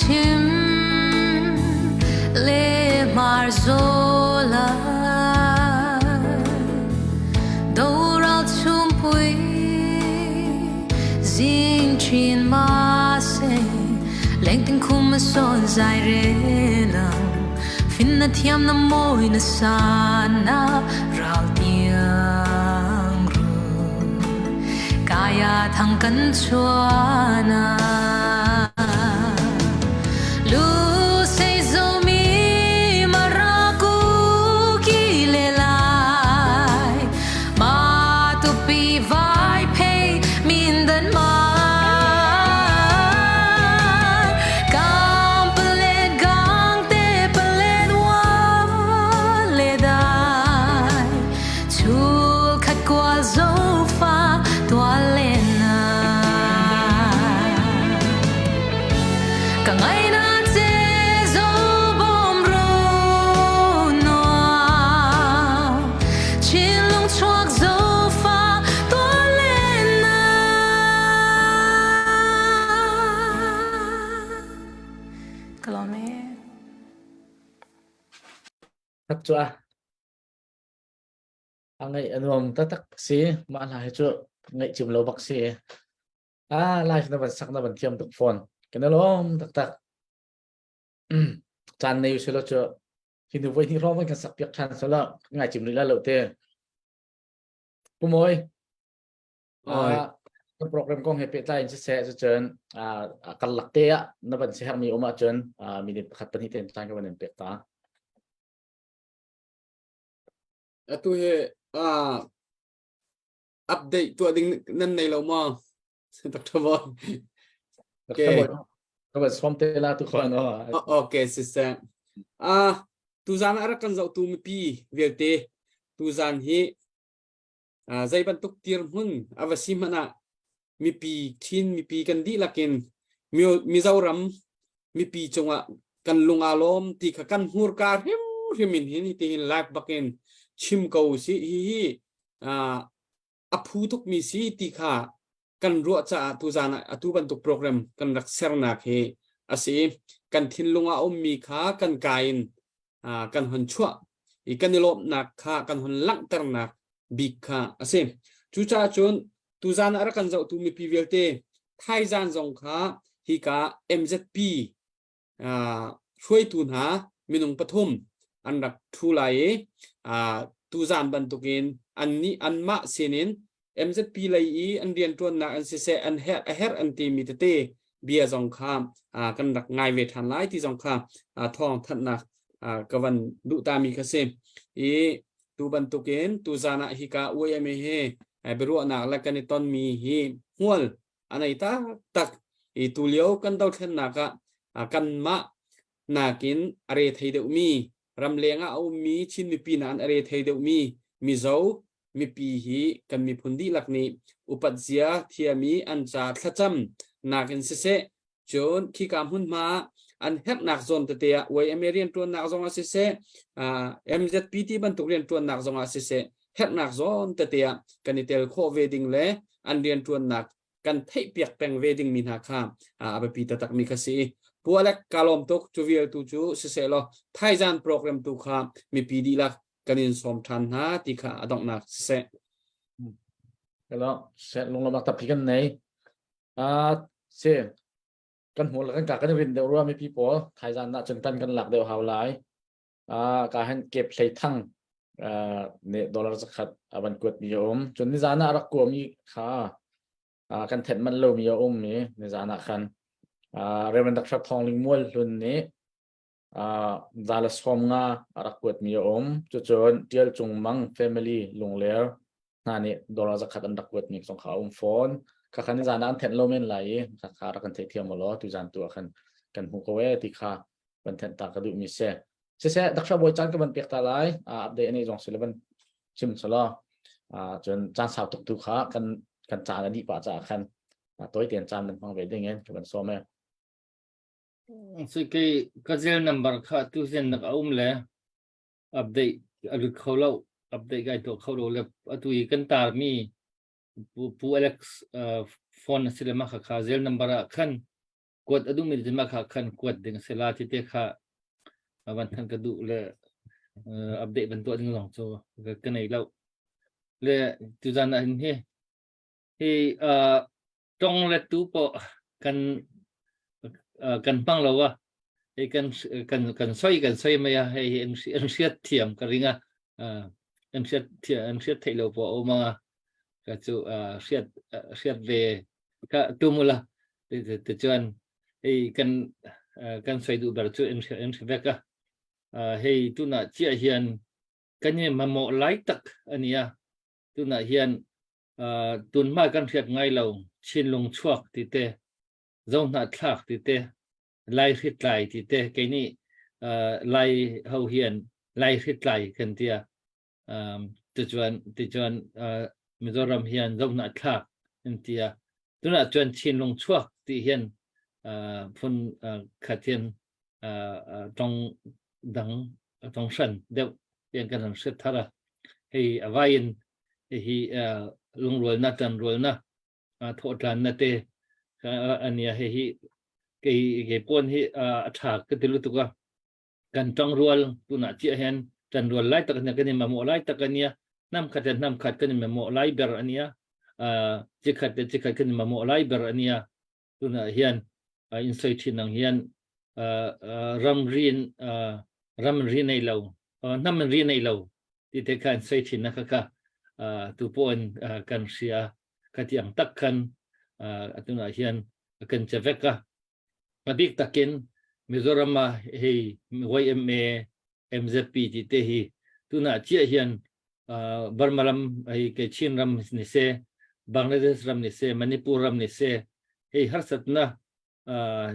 chim le mar zola đâu rao chum pui zing chin ma se leng ting khum ma son zai re lang fin na thiam na moi na sa na rao tiang ru kaya thang kan chuana lu sei zo mi maraku ki le lai ma tu pi vai pay min dan ma kam pelet gang te pelet wa le dai chul khat kwa zo fa tua le na ka ngai na che zo bom ru no chin long chuak zo fa tua le na kalome thật chưa ngày anh hôm tất tắc xí mà lại chưa ngày chìm lâu bác sĩ live nó vẫn sắc nó vẫn thiêm được phone cái nó lom tắc tắc chan này sẽ lo chưa thì nếu với thì rom với cái sắc việc chan sẽ lo ngày chìm lưỡi là lâu tê bố môi cái program công hệ biệt lại sẽ chân cần lạc tê nó vẫn sẽมีoma chân mình đểขัดปัญหาเต็มใจกับมันเป็นตา tu he update tua ding nan nei lo ma Dr. Boy Okay. Các bạn xóm tê la tụi con nó. Okay, sister. Tu zan ara kan zau tu mi pi velte tu zan hi zai ban tuk tir hun avasi mana mi pi thin mi pi kan di lakin mi zau ram mi pi chonga kan lunga lom ti kha kan hur kar himin hin ti hin live bakin chim ko si hi aphu tuk mi si ti kha kan ro cha tu zana atu ban tuk program kan rak ser na he asi kan thin lunga mi kha kan kain kan hon chua I kan nilop nak kha kan hon lang ter nak big kha ase chu cha chun tu zana ara kan zau tu mi pi velte thai zan zong kha hi ka MZPช่วยtu na minung pathum an rak thu lai tu zan ban tukin an ni an ma sinin MZP lai I an rian tuan na an se an her an ti mi te bia zong kha kan rak ngai ve than lai ti zong kha thong that na kawan du ta mi kha se I tu ban tukin tu zana hi ka oi me he beru na la kan ton mi hi hol anai ta tak I tu liao kan dau then na ka kan ma nakin are thei deu mi ram lenga au mi chin mi pi nan are thei deu mi zo mi pi hi kan mi phundi lakni upadzia thiami an cha thlacham nakin se chon khi kam hun ma an het nak zon te ya wai amerian ton nak zong se MZPT ban tukrian ton nak zong se het nak zon te ya kanitel kho wedding le an rian ton nak kan thei piak peng wedding min ha kha abapi ta tak mi khasi pualek kalom tok chuvial tu chu se lo thaizan program tu kha mi pd la kanin som than ha ti kha adong nak se Cái đó sẽ lùng làm tập cái này sẽ kan hol kan ka kan win de ro mi people thai jan na chen tan kan lak de haw lai ka han kep sei thang ne dollar zakhat aban kot mi chun ni jana rak ko mi kha kan thet man lo mi mi ni jana khan reven dak thong ling mol lun ni zala som nga rak kot mi chu chon tial chung mang family lung ler na ni dollar zakhat an dak kot mi song kha phone ka khan ni jana an thet lo men lai ka kha ra kan the thiam lo tu jan tu khan kan hu ko we ti kha ban then ta ka du mi se dak sha boy chan ka ban pek ta lai update ni jong seleban chim sala chon chan sao tuk tu kha kan cha ni pa cha khan toy tian chan man phang ve ding en ka ban so me so cái zel number kha tu zen nak le update alu kholo update gai to kholo le atui kan tar mi pu Alex phone silema kha zel number khan กวดอดุมิลจะมาขาคันกวดดึงเสลาที่เตะขาวันทันกระดูเลยอัปเดตบรรทุกดึงหลงโซ่กันไหนแล้วเลยจุดนั้นเฮ้ตรงเลตูปอกันปังเราวะไอ้กันซอยมาให้เอ็นเสียเทียมกันริงอ่ะเอ็นเสียไทยเราปอโอมาก็จูเสียเวก็ตัวมุละแต่จวนไอ้กันซอยดูแบบจูเอ็นเสียเวก็ให้ตัวน่ะเจียเฮียนกันเนี่ยมาโมไลตักอันนี้ตัวน่ะเฮียนตุนมากันเสียไงเราชินลงช่วงที่เตะจงนัดทักที่เตะไล่ริดไล่ที่เตะแค่นี้ไล่เฮาเฮียนไล่ริดไล่กันเตียติจวนมิโซรัมเฮียนจงนัดทักกันเตียตัวน่ะจวนชินลงช่วงที่เฮียนพุ่นขัดเทียนตรงดังตรงสันเดี๋ยวเรียนกันทางเสถาระให้อวัยนให้ลุงรวยนัดกันรวยนะโทษกันนัดเตอันนี้ให้เกี่ยปนให้ฉากก็ติดรู้ตัวกันจังรวยตัวน่ะเจียเห็นจันรวยไล่ตะกันกันนี่มาโมไล่ตะกันเนี่ยน้ำขัดกันนี่มาโมไล่เบอร์อันนี้จิขัดกันนี่มาโมไล่เบอร์อันนี้ตัวน่ะเห็นอินไซต์ที่นั่งเห็นรำเรียนในเราน้ำมันเรียนในเราที่เด็กการใช้ชินนะคะตัวปนกันเสียกันที่ยังตักกันตัวน่ะเฮียนกันจะเวกมาบิ๊กตักินมิโซรามาให้YMA MZPที่เตหีตัวน่ะเชี่ยเฮียนบาร์มาลัมให้เกชินรัมนิเซบังกลาเทศรัมนิเซมณิปุรัมนิเซให้ฮาร์สัตนะ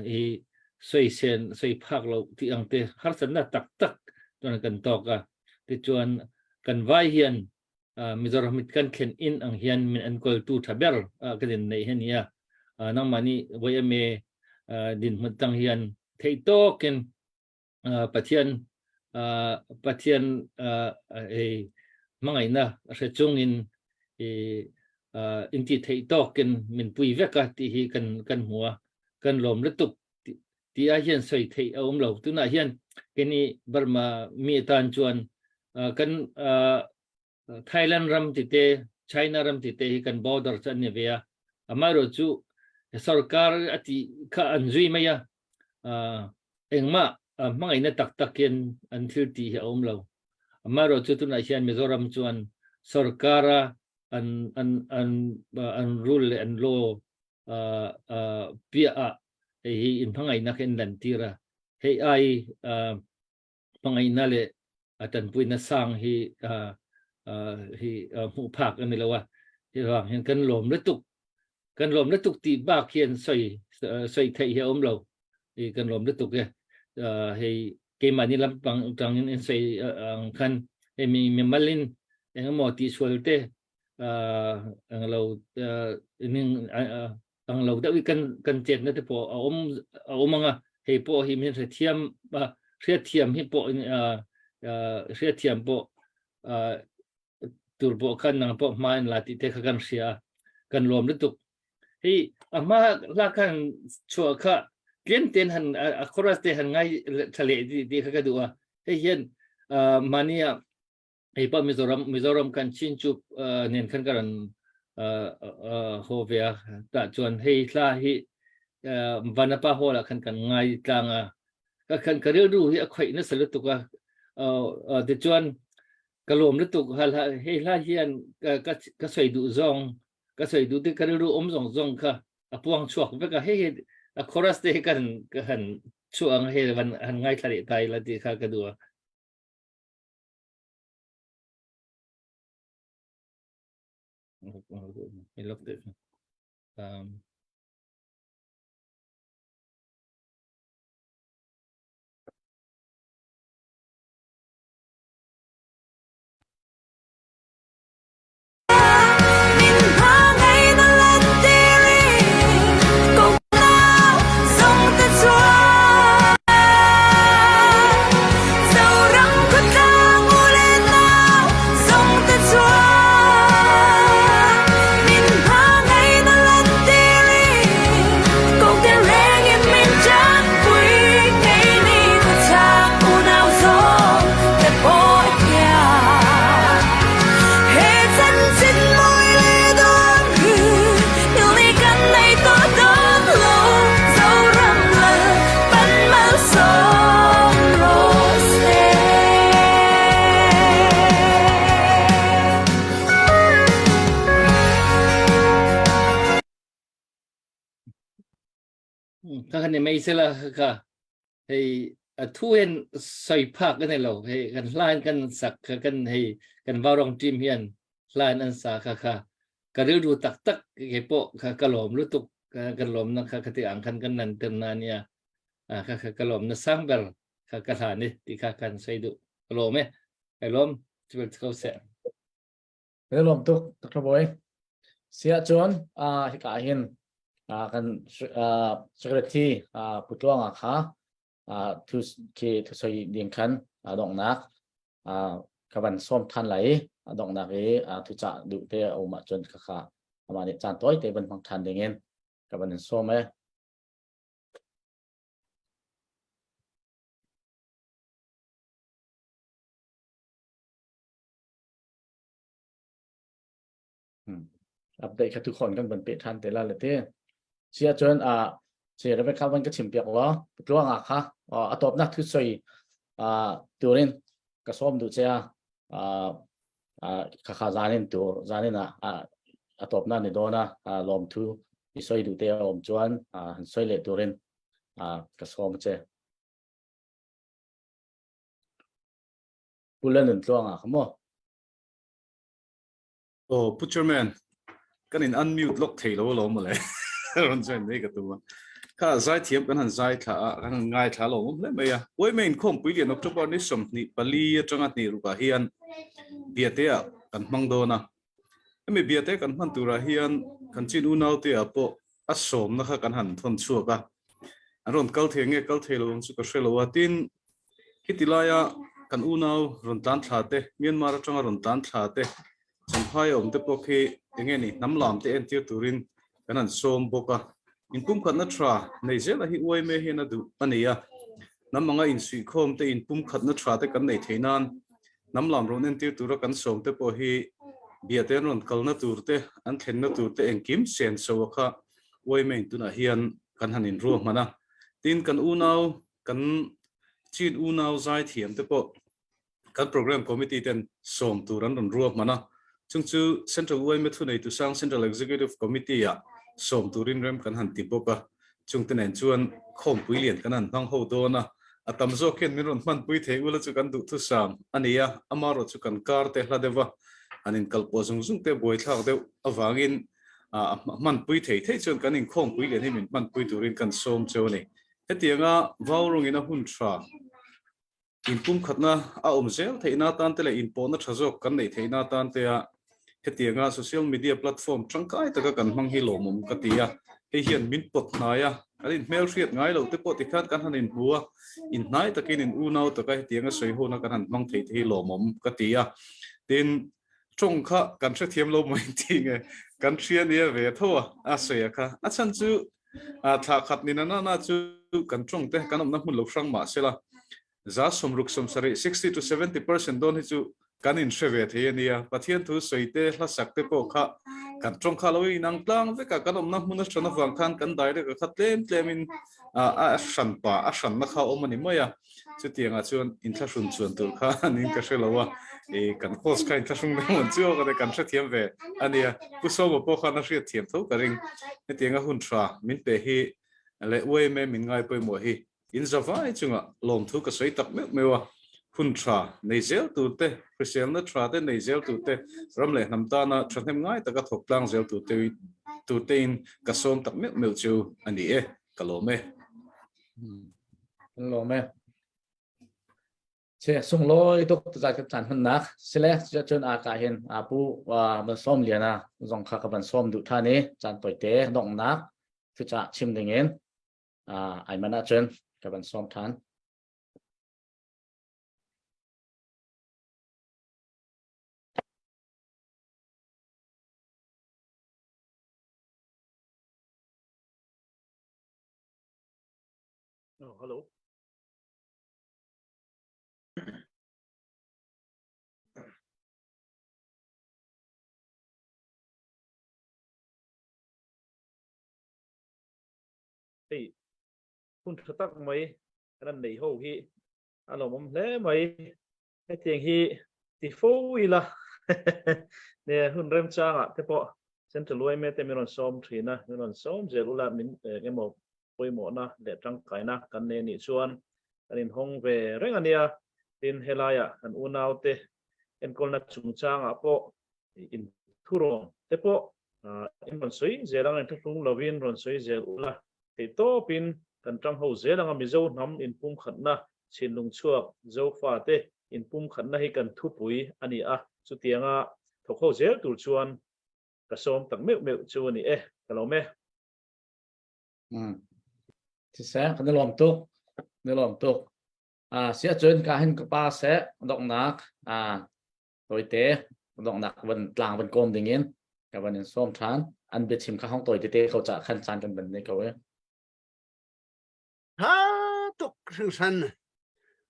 ให้สวยเซนสวยภาคเราที่อังเตฮาร์สัตนะตักตัวนั้นกันตอกที่จวนกันไว้เฮียนมิโซรามิดกันเข็นอินอังเฮียนมินอันกอลตูทับเบลกันในเฮียนเนี่ยน้องมานี่YMAดินมันตั้งเฮียนเทโตกันปัจจัยมังไงนะเสจงอินอินที่เทโตกันมินปุยเวกที่กันหัวกันลมและตุกที่อาเฮียนใส่เทเอาเราตัวน่ะเฮียนกันนี่บาร์มามีตานจวนกันไทยแลนด์รัมติเตไชน่ารัมติเตกันบอร์ดร์จันเนี่ยเวียอามาโรจูสรการอธิข้าอันจุยไหมยะเองมามังไงเนี่ยตักเย็นอันที่ที่เอาเราอามาโรจูตุนอาเซียนมิโซรัมจวนสรการอันรูลอันโลเปียไอ้อินพังไงนักเอ็นดันทีระเฮ้ไอพังไงนั่นเลยอาจารย์ปุยนัสสังที่หูภาคอันนี้แล้วว่าที่ว่าเห็นกันลมและตุกตีบ้าเขียนใส่ไทยเฮอมเรากันลมและตุกเนี่ยให้เกมอันนี้ลำปังจังนี้ใส่คันให้มีมาลินอย่างหมอตีช่วยเตเรานี่เราได้กันเจ็ดนะที่พอเอามังให้พอให้มีเทียมให้พอเทียมพอตัวพอกันนะพอมาในลาติเทกันเสียกันรวมและตุกให้อามาลากันชัวค่ะเกณฑ์เต็นหันคอรัสเตหันไงทะเลดีเขาก็ดูว่าให้เห็นมาเนี่ยไอ้ป้ามิโซรัมกันชินจุบเนียนขันกันโฮเวียแต่จวนให้ลาให้วันป้าโฮละขันกันไงกลางก็ขันกันเรื่องดูที่ข่อยนั่นสรุปตุกว่าแต่จวนกระโลมและตุกให้ลาเฮียนก็ใส่ดูซองก็ใส่ดูที่กันรู้ซองค่ะพวงช่วงไปก็ให้คอรัสเตกันหันช่วงให้วันหันง่ายทะเลไทยละที่ข้าก็ดูไม่ลบเด็ด kan ni mai sela ka hei thuen soi phak kan lo hei kan lan kan sak kan hei kan warong tim hian lan an sa kha ka ru du tak tak ke po ka lom lu tuk ka lom na ka ti ang kan nan ten na nia ka lom na sang ber ka tha ni ti ka kan sai du lom ai lom chul ko se cái lom tục đặc trò bồi xia chọn hi cả hiền kan security put luang kha thu ki thu soi ding khan dong nak ka ban som than lai dong nak e thu cha du te o ma chon kha ama ni chan toy te ban phang than ding en ka ban som e update ทุกคนกันเป็นเปิดทันแต่ละเลยที่เสียจนเสียแล้วไปเข้าวันก็ชิมเปียกวะปล่วงค่ะตบนักทุกส่วนตัวนี้ก็ซ้อมดูเสียข้าจานินตัวจานินตบนักในโดนะลมทุอีส่วนดูเตะลมจวนส่วนเล็กตัวนี้ก็ซ้อมเสียผู้เล่นหนึ่งตัวครับมั้ง Oh, Butcherman, kan in unmute lock thei lo lo mo le. Ron chen nei ka tu. Ka zai thiam kan han zai tha kan ngai tha lo le me ya. Oi main khom pui lian October ni som ni pali atanga ni ru ka hian biate a kan mang do na. Me biate kan man tu ra hian kan chin u nau te a po a som na kha kan han thon chu ka. Ron kal thenge kal thei lo chu ka shelo wa tin kitilaya kan u nau ron tan tha te Myanmar atanga ron tan tha teฉันพายองค์เตปกีอย่างเงี้ยนี่น้ำหลามเตเอ็นเทียตุรินกันนั่นโซมบกะอินปุ่มขัดนัทราในเจ้าละฮิอวยเมเฮนัดูอันนี้อะน้ำมังอินสุขมเตอินปุ่มขัดนัทราเตกันในเทนันน้ำหลามโรนเอ็นเทียตุรกันโซมเตปกีเบียเตนรอนกัลนัตูร์เตอันเทนนัตูร์เตเอ็งกิมเซนสวะค่ะอวยเมตุนะเฮียนกันหันอินรัวมานะตินกันอูนาวกันจีนอูนาวใจเทียมเตปกันโปรแกรมคอมมิตี้เต็นโซมตูรันรอนรัวมานะchung chu central way me thunei tu sang central executive committee ya som turin rem kan han ti boka chung tenen chuan khom pui lian kan han hang ho do na atam zo ken min ron man pui thei ula chu kan du thu sam ania amaro chu kan kar te hla dewa anin kalpo zung zung te boi thak de awangin man pui thei thei chuan kan in khom pui lian hi min man pui turin kan som chu ni hetianga vaurung ina hun thra in pum khatna a zel theina tan te le in pona thazok kan nei theina tan te a hetianga social media platform tangkai taka kan mang hi lomum katia he hian min pot na ya alin mail riat ngai lo te pot tikhan kan hanin huwa in nai takin in unau taka hetianga soi ho na kan han mang thei thei lomum katia tin chongkha kan thre thiam lo mai tinge kan thria nia ve thowa a soya kha a chan chu tha khat ni na chu kan chong te kan om na mun lo sang ma sela za somruk somsari 60 to 70% don hi chu kanin sheve the nia pathian thu soite hla sakte po kha kan trong kha loi nang tlang ve ka kanom na mun chona wang khan kan dai re ka tlem tlemin a shan pa a shan na kha omani moya chu tianga chuan in thla sun chuan tur kha nin ka shelawa e kan khos ka in thla sung mon chu ka kan thla thiam ve ania pu so mo po kha na hriat thiam tho ka ring he tianga hun thra min pe hi le we me min ngai poi mo hi in zavai chunga lom thu ka sei tak mewa hun tra nei zel tu te christian na tra te nei zel tu te ramle namta na thnem ngai taka thok tlang zel tu te in ka som tak meu chu ani e kalomeเช่ส่งลอยตกจากกับจันทร์นักเสร็จจะจนอากาศเห็นผู้มันซ้อมเรียนจงข้ากับมันซ้อมดูท่านี้จันต่อยเตะดองนักคือจะชิมดิ่งเงินไอ้มันน่าจนกับมันซ้อมทันฮัลโหลเฮ้ยคุณตักไหมนั่นในห้องที่อารมณ์แล้วไหมไอ้เตียงที่ติฟูอีละเนี่ยคุณเริ่มจ้างอ่ะแต่พอเซ็นทรัลเวย์ไม่แต่มีรอนซ้อมทีนะมีรอนซ้อมเจรุลามินแกบอก poi mo na le tang kai na kan ne ni chuan kan in hong ve reng ania tin helaya kan unau te en kol na chung chang a po in thurong te po in ron soi zelang en thung lovin ron soi zel ula te to pin kan tang ho zelang a mizo nam in pum khat na chin lung chuak zo fa te in pum khat na hi kan thu pui ani a chu tianga thok ho zel tur chuan ka som tak meu chu ni kalo me thì sẽ cái nó lom tục sẽ chuyên cả hình ba sẽ động nạc tối tế động nạc vẫn làng vẫn côm tình yên các bạn xóm chán ăn biết chim các hông tối tếเขาจะkhăn chánกันเป็นในเขาเอง ha tuk rung san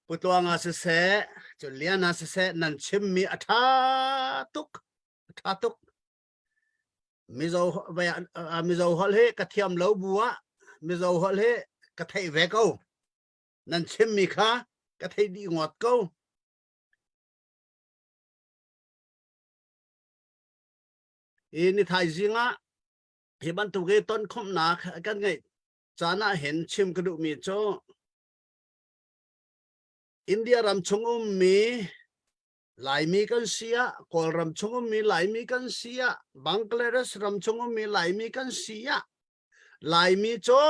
putua nga se Juliana se nan chim mi atha tuk mizo hol he ka thiam lo bua mizo hol he ka thei ve ko nan chim mi kha ka thei di ngot ko ini thai zinga hi ban tu ge ton khom na kan ngai chana hen chim ka du mi cho India ram chungum mi lai mi kan sia kol ram chungum mi lai mi kan sia Bangladesh ram chungum mi lai mi kan sia lai mi cho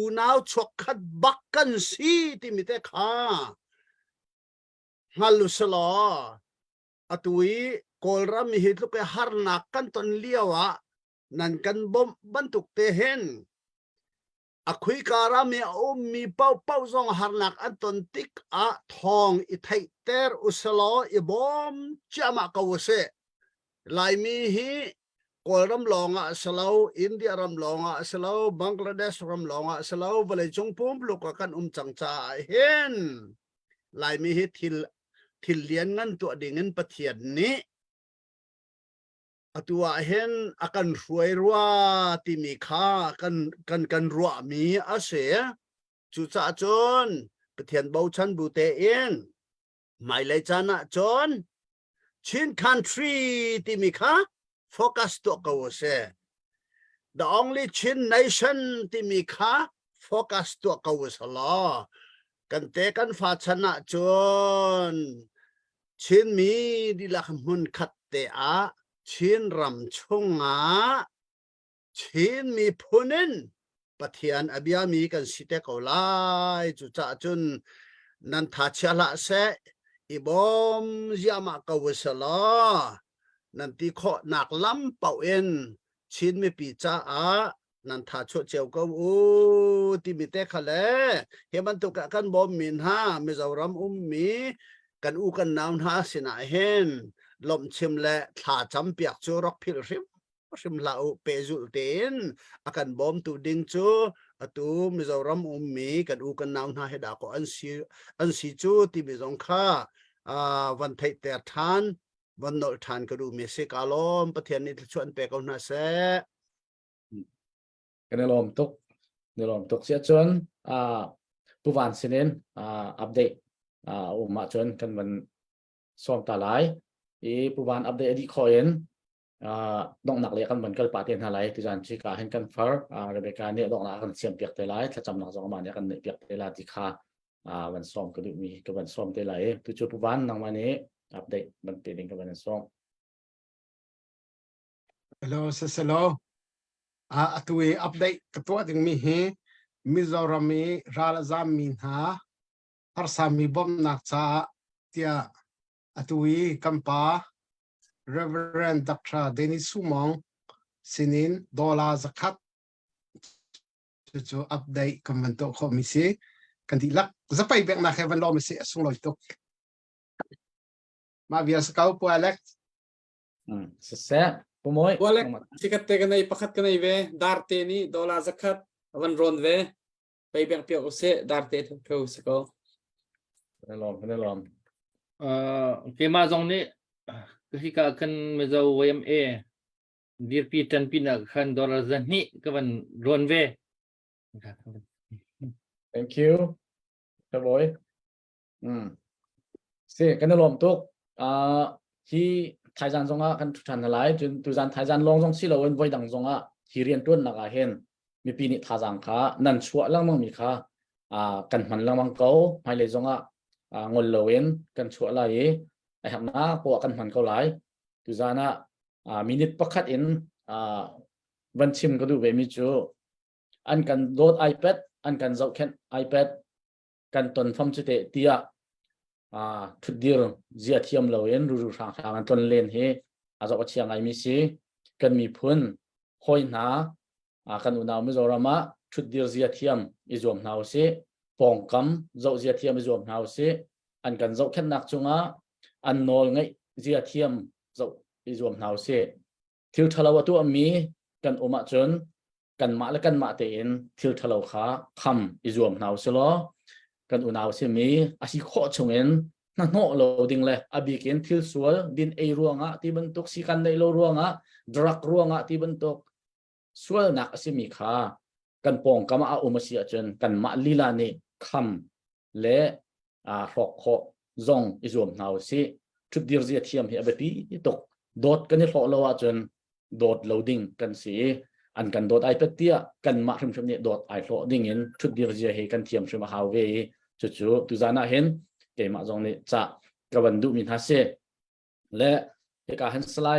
unau chok khat bak kan si ti mi te kha halu salo atui kol ram mi hitlu ke har nak kan ton liawa nan kan bom bantuk te hen akhui kara mi mi pau zong harnak anton tik a thong I thai ter usalo I bom chama kawse lai mi hi kolram longa salo India ram longa salo Bangladesh ram longa salo vale chungpum luka kan changcha hen lai mi hi thil lian ngan tu dingin pathian ni atua hen akan ruai rua ti mi kha kan rua mi ase chu cha chon pathian bau chan bu te in mai lai chana chon chin country ti mi kha focus to ko se the only chin nation ti mi kha focus to ko se lo kan te kan fa chana chon chin mi di la mun khat te a chin ram chunga chin mi punin pathian abia mi kan site ko lai chu cha chun nan tha chala se ibom yama ka wsala nan ti kho nak lam pau en chin mi pi cha a nan tha cho cheu ko u ti mi te khale he man tu ka kan bom min ha mizoram mi kan u kan naun ha sina hen lom chim le tha cham piak chu rok phil rim lau pe zul ten akan bom tu ding chu atu mizoram mi kan u kan naun ha he da ko an si chu ti mi zong kha van thai ter than van nol than ka du me se kalom pathian ni chuan pe ko na se cái này lom tục sẽ chọn tu van sinin update mà chọn kan man som ta lai pu van update di coin dong nak le kan man kal patin halai ti jan chi ka hen kan far rebecca ne dong nak kan siam piak te lai tha cham nak zong ma ne kan ne piak te la ti kha van som ka du mi ka van som te lai tu chu pu van nang ma ne update ban te ding ka van som hello atui update ketua ding mi hi Mizorami ralazam min ha arsami bom nak cha tia atui kampa Reverend Dr. Dennis Sumong sinin dola zakat chu update komento komisi kan dilak zapai bek na heaven law misi asung loi tok ma via skau po Alex se pomoi Walek sikat te kanai pakat kanai ve darte ni dola zakat awan ron ve pai bek pio ose darte ko sako cái lom ke ma zong ni khi ka kan mezo YMA dir pi tan pina khan dollar zan ni ka van ron ve thank you cái boy se cái lom tục khi Thái Giang zonga kan than lai tu zan Thái Giang long zong si lo wen voi dang zonga hi rian tuan na ga hen มีปีนี้ท่าจังค่ะนั่นชัวลังมั่งมีค่ะกันมันลังมั่งเขาไม่เลยจงงนเลเวนกันชัวไรไอ้หักน้าพวกกันมันเขาไหลตุจานะมินิทประคัดอินวันชิมก็ดูเวมิจูอันกันโหลด iPad อันกันเจ้าแค่ iPad กันตนฟังจุดเตียทุดเดียร์เจียเทียมเลเวนรูทางกันตนเล่นเฮอาจจะว่าเชียงไอมิซีกันมีพุ่นคอยหนากันอุณามิโซรามะทุดเดียร์เจียเทียมอิจวมนาวเซปองกัมเจ้าเจียเทียมอิจวมนาวเซอันกันเจ้าแค่นักจุงอันโนลไงเจียเทียมเจ้าอิจวมนาวเซทิวทลาวตัวมีกันอุมาจนกันมาและกันมาเตนทิวทลาวขาคำอิจวมนาวเซลกันอุณาวเซมีอาศัยข้อชงเอ็นนั่นโนโลดิ้งเลยอบิกินทิลสวลดินเอรัวงะที่บรรทุกสิกันในโลรัวงะดรักรัวงะที่บรรทุกสวลนักสิมีขากันปองกามาอุมาเสียจนกันมาลีลานี่คำและรอกโคจงอิจวมนาวเซชุดเดียร์เจียเทียมเฮอเบปีตกโดดกันนี่โลโลวจนโดดโลดิ้งกันสีอันกันโดดไอเป็ดเตียกันมาชิมเนี่ยโดดไอโลดิ้งเห็นชุดเดียร์เจียเฮกันเทียมชิมฮาวเวจู่ๆตุจานะเห็นเกมาจงนี่จะกระวันดูมินทัสเซและเหตุการณ์สไล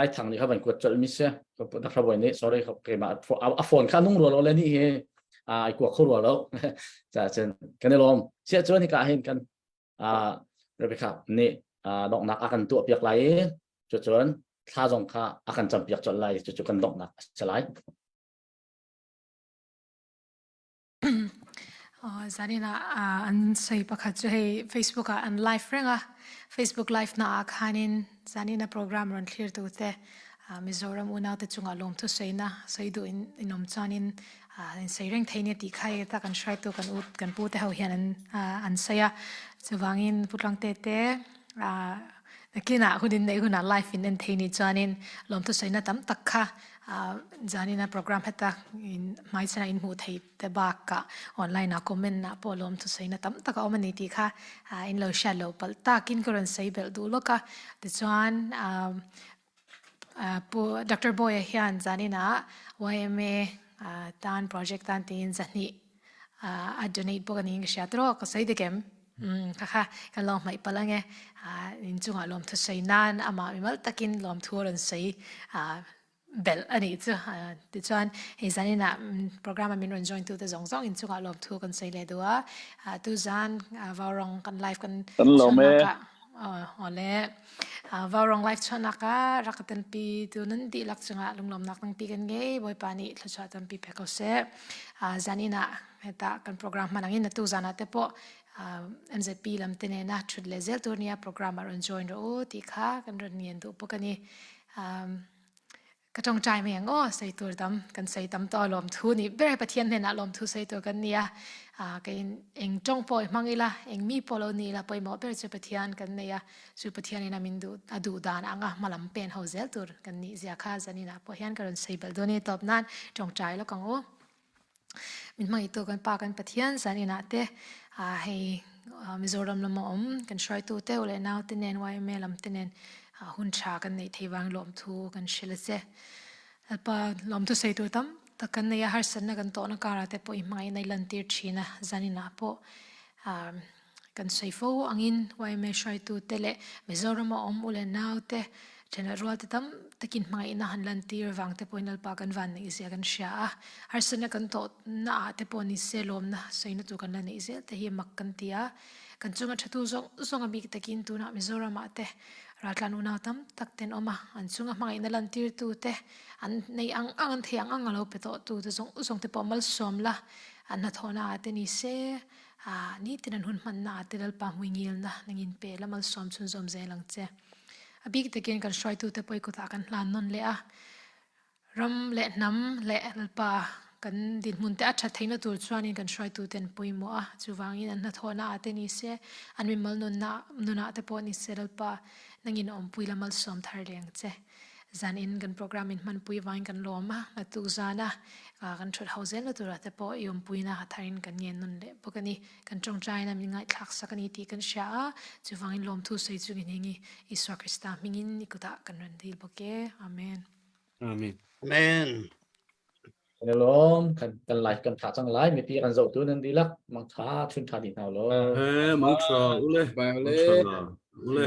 ด์ทางนี้ครับมันกดจดมิเซก็นะครับวันนี้ sorry ครับเกมาเอาโฟนข้านุ่งรัวเราเลยนี่เฮไอ้กวกเข้ารัวแล้วจะเช่นกันในลมเสียจวนที่การเห็นกันเรื่องครับนี่ดอกนักอาการตัวเปียกไหลจุดจวนท่าจงข้าอาการจำเปียกจดไหลจุดกันดอกนักสไลด์จานี่นะอันใส่ประคัตจะให้ Facebook อันไลฟ์เรื่องFacebook Live นะคันินจานี่นะโปรแกรมรันเคลียร์ตัวเตมิโซรัมอุณาเตจุงอารมณ์ทุเซนะใส่ดูอินนมจานินใส่เร่งไทยเนี่ยตีใครตากันใช้ตัวกันอุดกันพูดแต่เขาเห็นอันเสียจะวางินพูดลังเตเตนักกินคุณดินในคุณไลฟ์อินเทนี่จานินลมทุเซนะตั้มตักค่ะจานี่นะโปรแกรมเฮตักไม่ใช่อินหูไทยแต่บากะออนไลน์นะคอมเมนต์นะพอลมทุเซนะตั้มตักเอามันนี่ตีค่ะอินโลชาโลปัลตากินกรันใส่เบลดูโลกะแต่จวนดร.บอยเฮียนจานี่นะว่าเมตานโปรเจกต์ตานตีนจานี่ดอนเนตพวกนี้ก็เสียตรอกก็ใส่เด็กเอ็มค่ะกันลองไม่ปะละไงอินจุงอารมณ์ทุเซนันอามามีมัลตะกินลมทัวร์รันใส่เบลอันนี้จ้ะดิฉันเห็นจานี่นะโปรแกรมมันมีรันจอยตัวแต่สองอินจุงอารมณ์ทัวร์กันใส่เลยด้วยตุจานวารองกันไลฟ์กันชนะอ๋อเลยว่ารองไลฟ์ชนะก็รักตันปีตัวนั้นดีลักษณะลุงลมนักตั้งปีกันไงบ่อยปานี่ลักษณะตันปีเพกเสจานี่นะเฮต้ากันโปรแกรมมันนั่งอินตุจานะเตปอMZP ลำเตเนนะชุดเลเซลตัวนี้โปรแกรมมารันจอยโอ้ที่ข้ากันรันเนียนตัวพวกนี้ก็จงใจมาอย่างใส่ตัวดำกันใส่ดำต่อลมทูนี่เบรปะเทียนเห็นลมทูใส่ตัวกันเนี่ยกันเองจงปล่อยมังอีละเองมีปลนี่ละปล่อยหมอเบรจะปะเทียนกันเนี่ยสุปะเทียนนี่นะมินดูดานมาลำเป็นเฮาเซลตัวกันนี่เสียค่าจะนี่นะพอเห็นกันใส่เบลตัวนี้ตบนั้นจงใจแล้วกันมินมาอีตัวกันปากันปะเทียนจะนี่นะเตให้มิโซรัมลมกันช่วยตัวเตอเลยน่าเตเนนไว้เมลำเตเนนหุ่นชากันในที่วางลมทูกันเชลเซแล้วพอลมทูใส่ตัวตั้มแต่กันในยาหารสันนักันโตนักการะแต่พออีไม่ในลันตีร์ชีนะจานินาพอกันใส่ฟูอังอินไว้ไม่ช่วยตัวเตเลมิโซรัมอุเลน่าเตเจนรัวเตตั้มตะกินไม่น่าหันลันตีร์วางแต่พออินัลปากันวันในอิเซียกันเชียหารสันนักันโตน่าแต่พอนิเซลมนะใส่นัตัวกันลันอิเซียแต่เฮียมักกันเตียกันจุงอัชตุซงอบิกตะกินตัวน่ะมิโซรัมเตรัฐลานุนาตัมตักเต็นออกมาอันซุงอ่ะมาอินลันตีร์ตูเตอันในอังเทียงเราไปต่อตูเตส่งเตปอมัลสอมละอันนัทอนาเตนิเซนี่ตินันหุ่นมันนาเตลปามวิงิลนะนังอินเปละมัลสอมซุนซอมเซลังเจอบิกตะกินกันช่วยตูเตปอยกุตากันลานนนเละรำเละน้ำเละลปากันดินมุนเตอัจฉริยะตัวชวนินกันช่วยตัวเต็นปุยมัวจูวางินอันนัทอนาเตนิเซอันมีมัลนุนาเตปอนิเซลปานังอินอมปุยละมัลสอมทาร์เรียงเจจานอินกันโปรแกรมอินมันปุยวางกันลมนัตุจานะกันชุดเฮาเซนตัวเตปอยอมปุยนะทารินกันเย็นนุนเละพวกนี้กันจงใจนะมิงไงทักษะกันอีตีกันเชียจูวางินลมทุใส่จูกินหิงอิสวาคริสตามิงินนิกุตะกันรันดีลพวกเกอาเมนอาเมน Amen. กันลมกันไลฟ์กันขาจังไลฟ์มีปีกันโจตัวนั้นดีลักมังค่าชุนขาดีเท่าล้อ Mong chờ ule Bài mong lê. chờ ule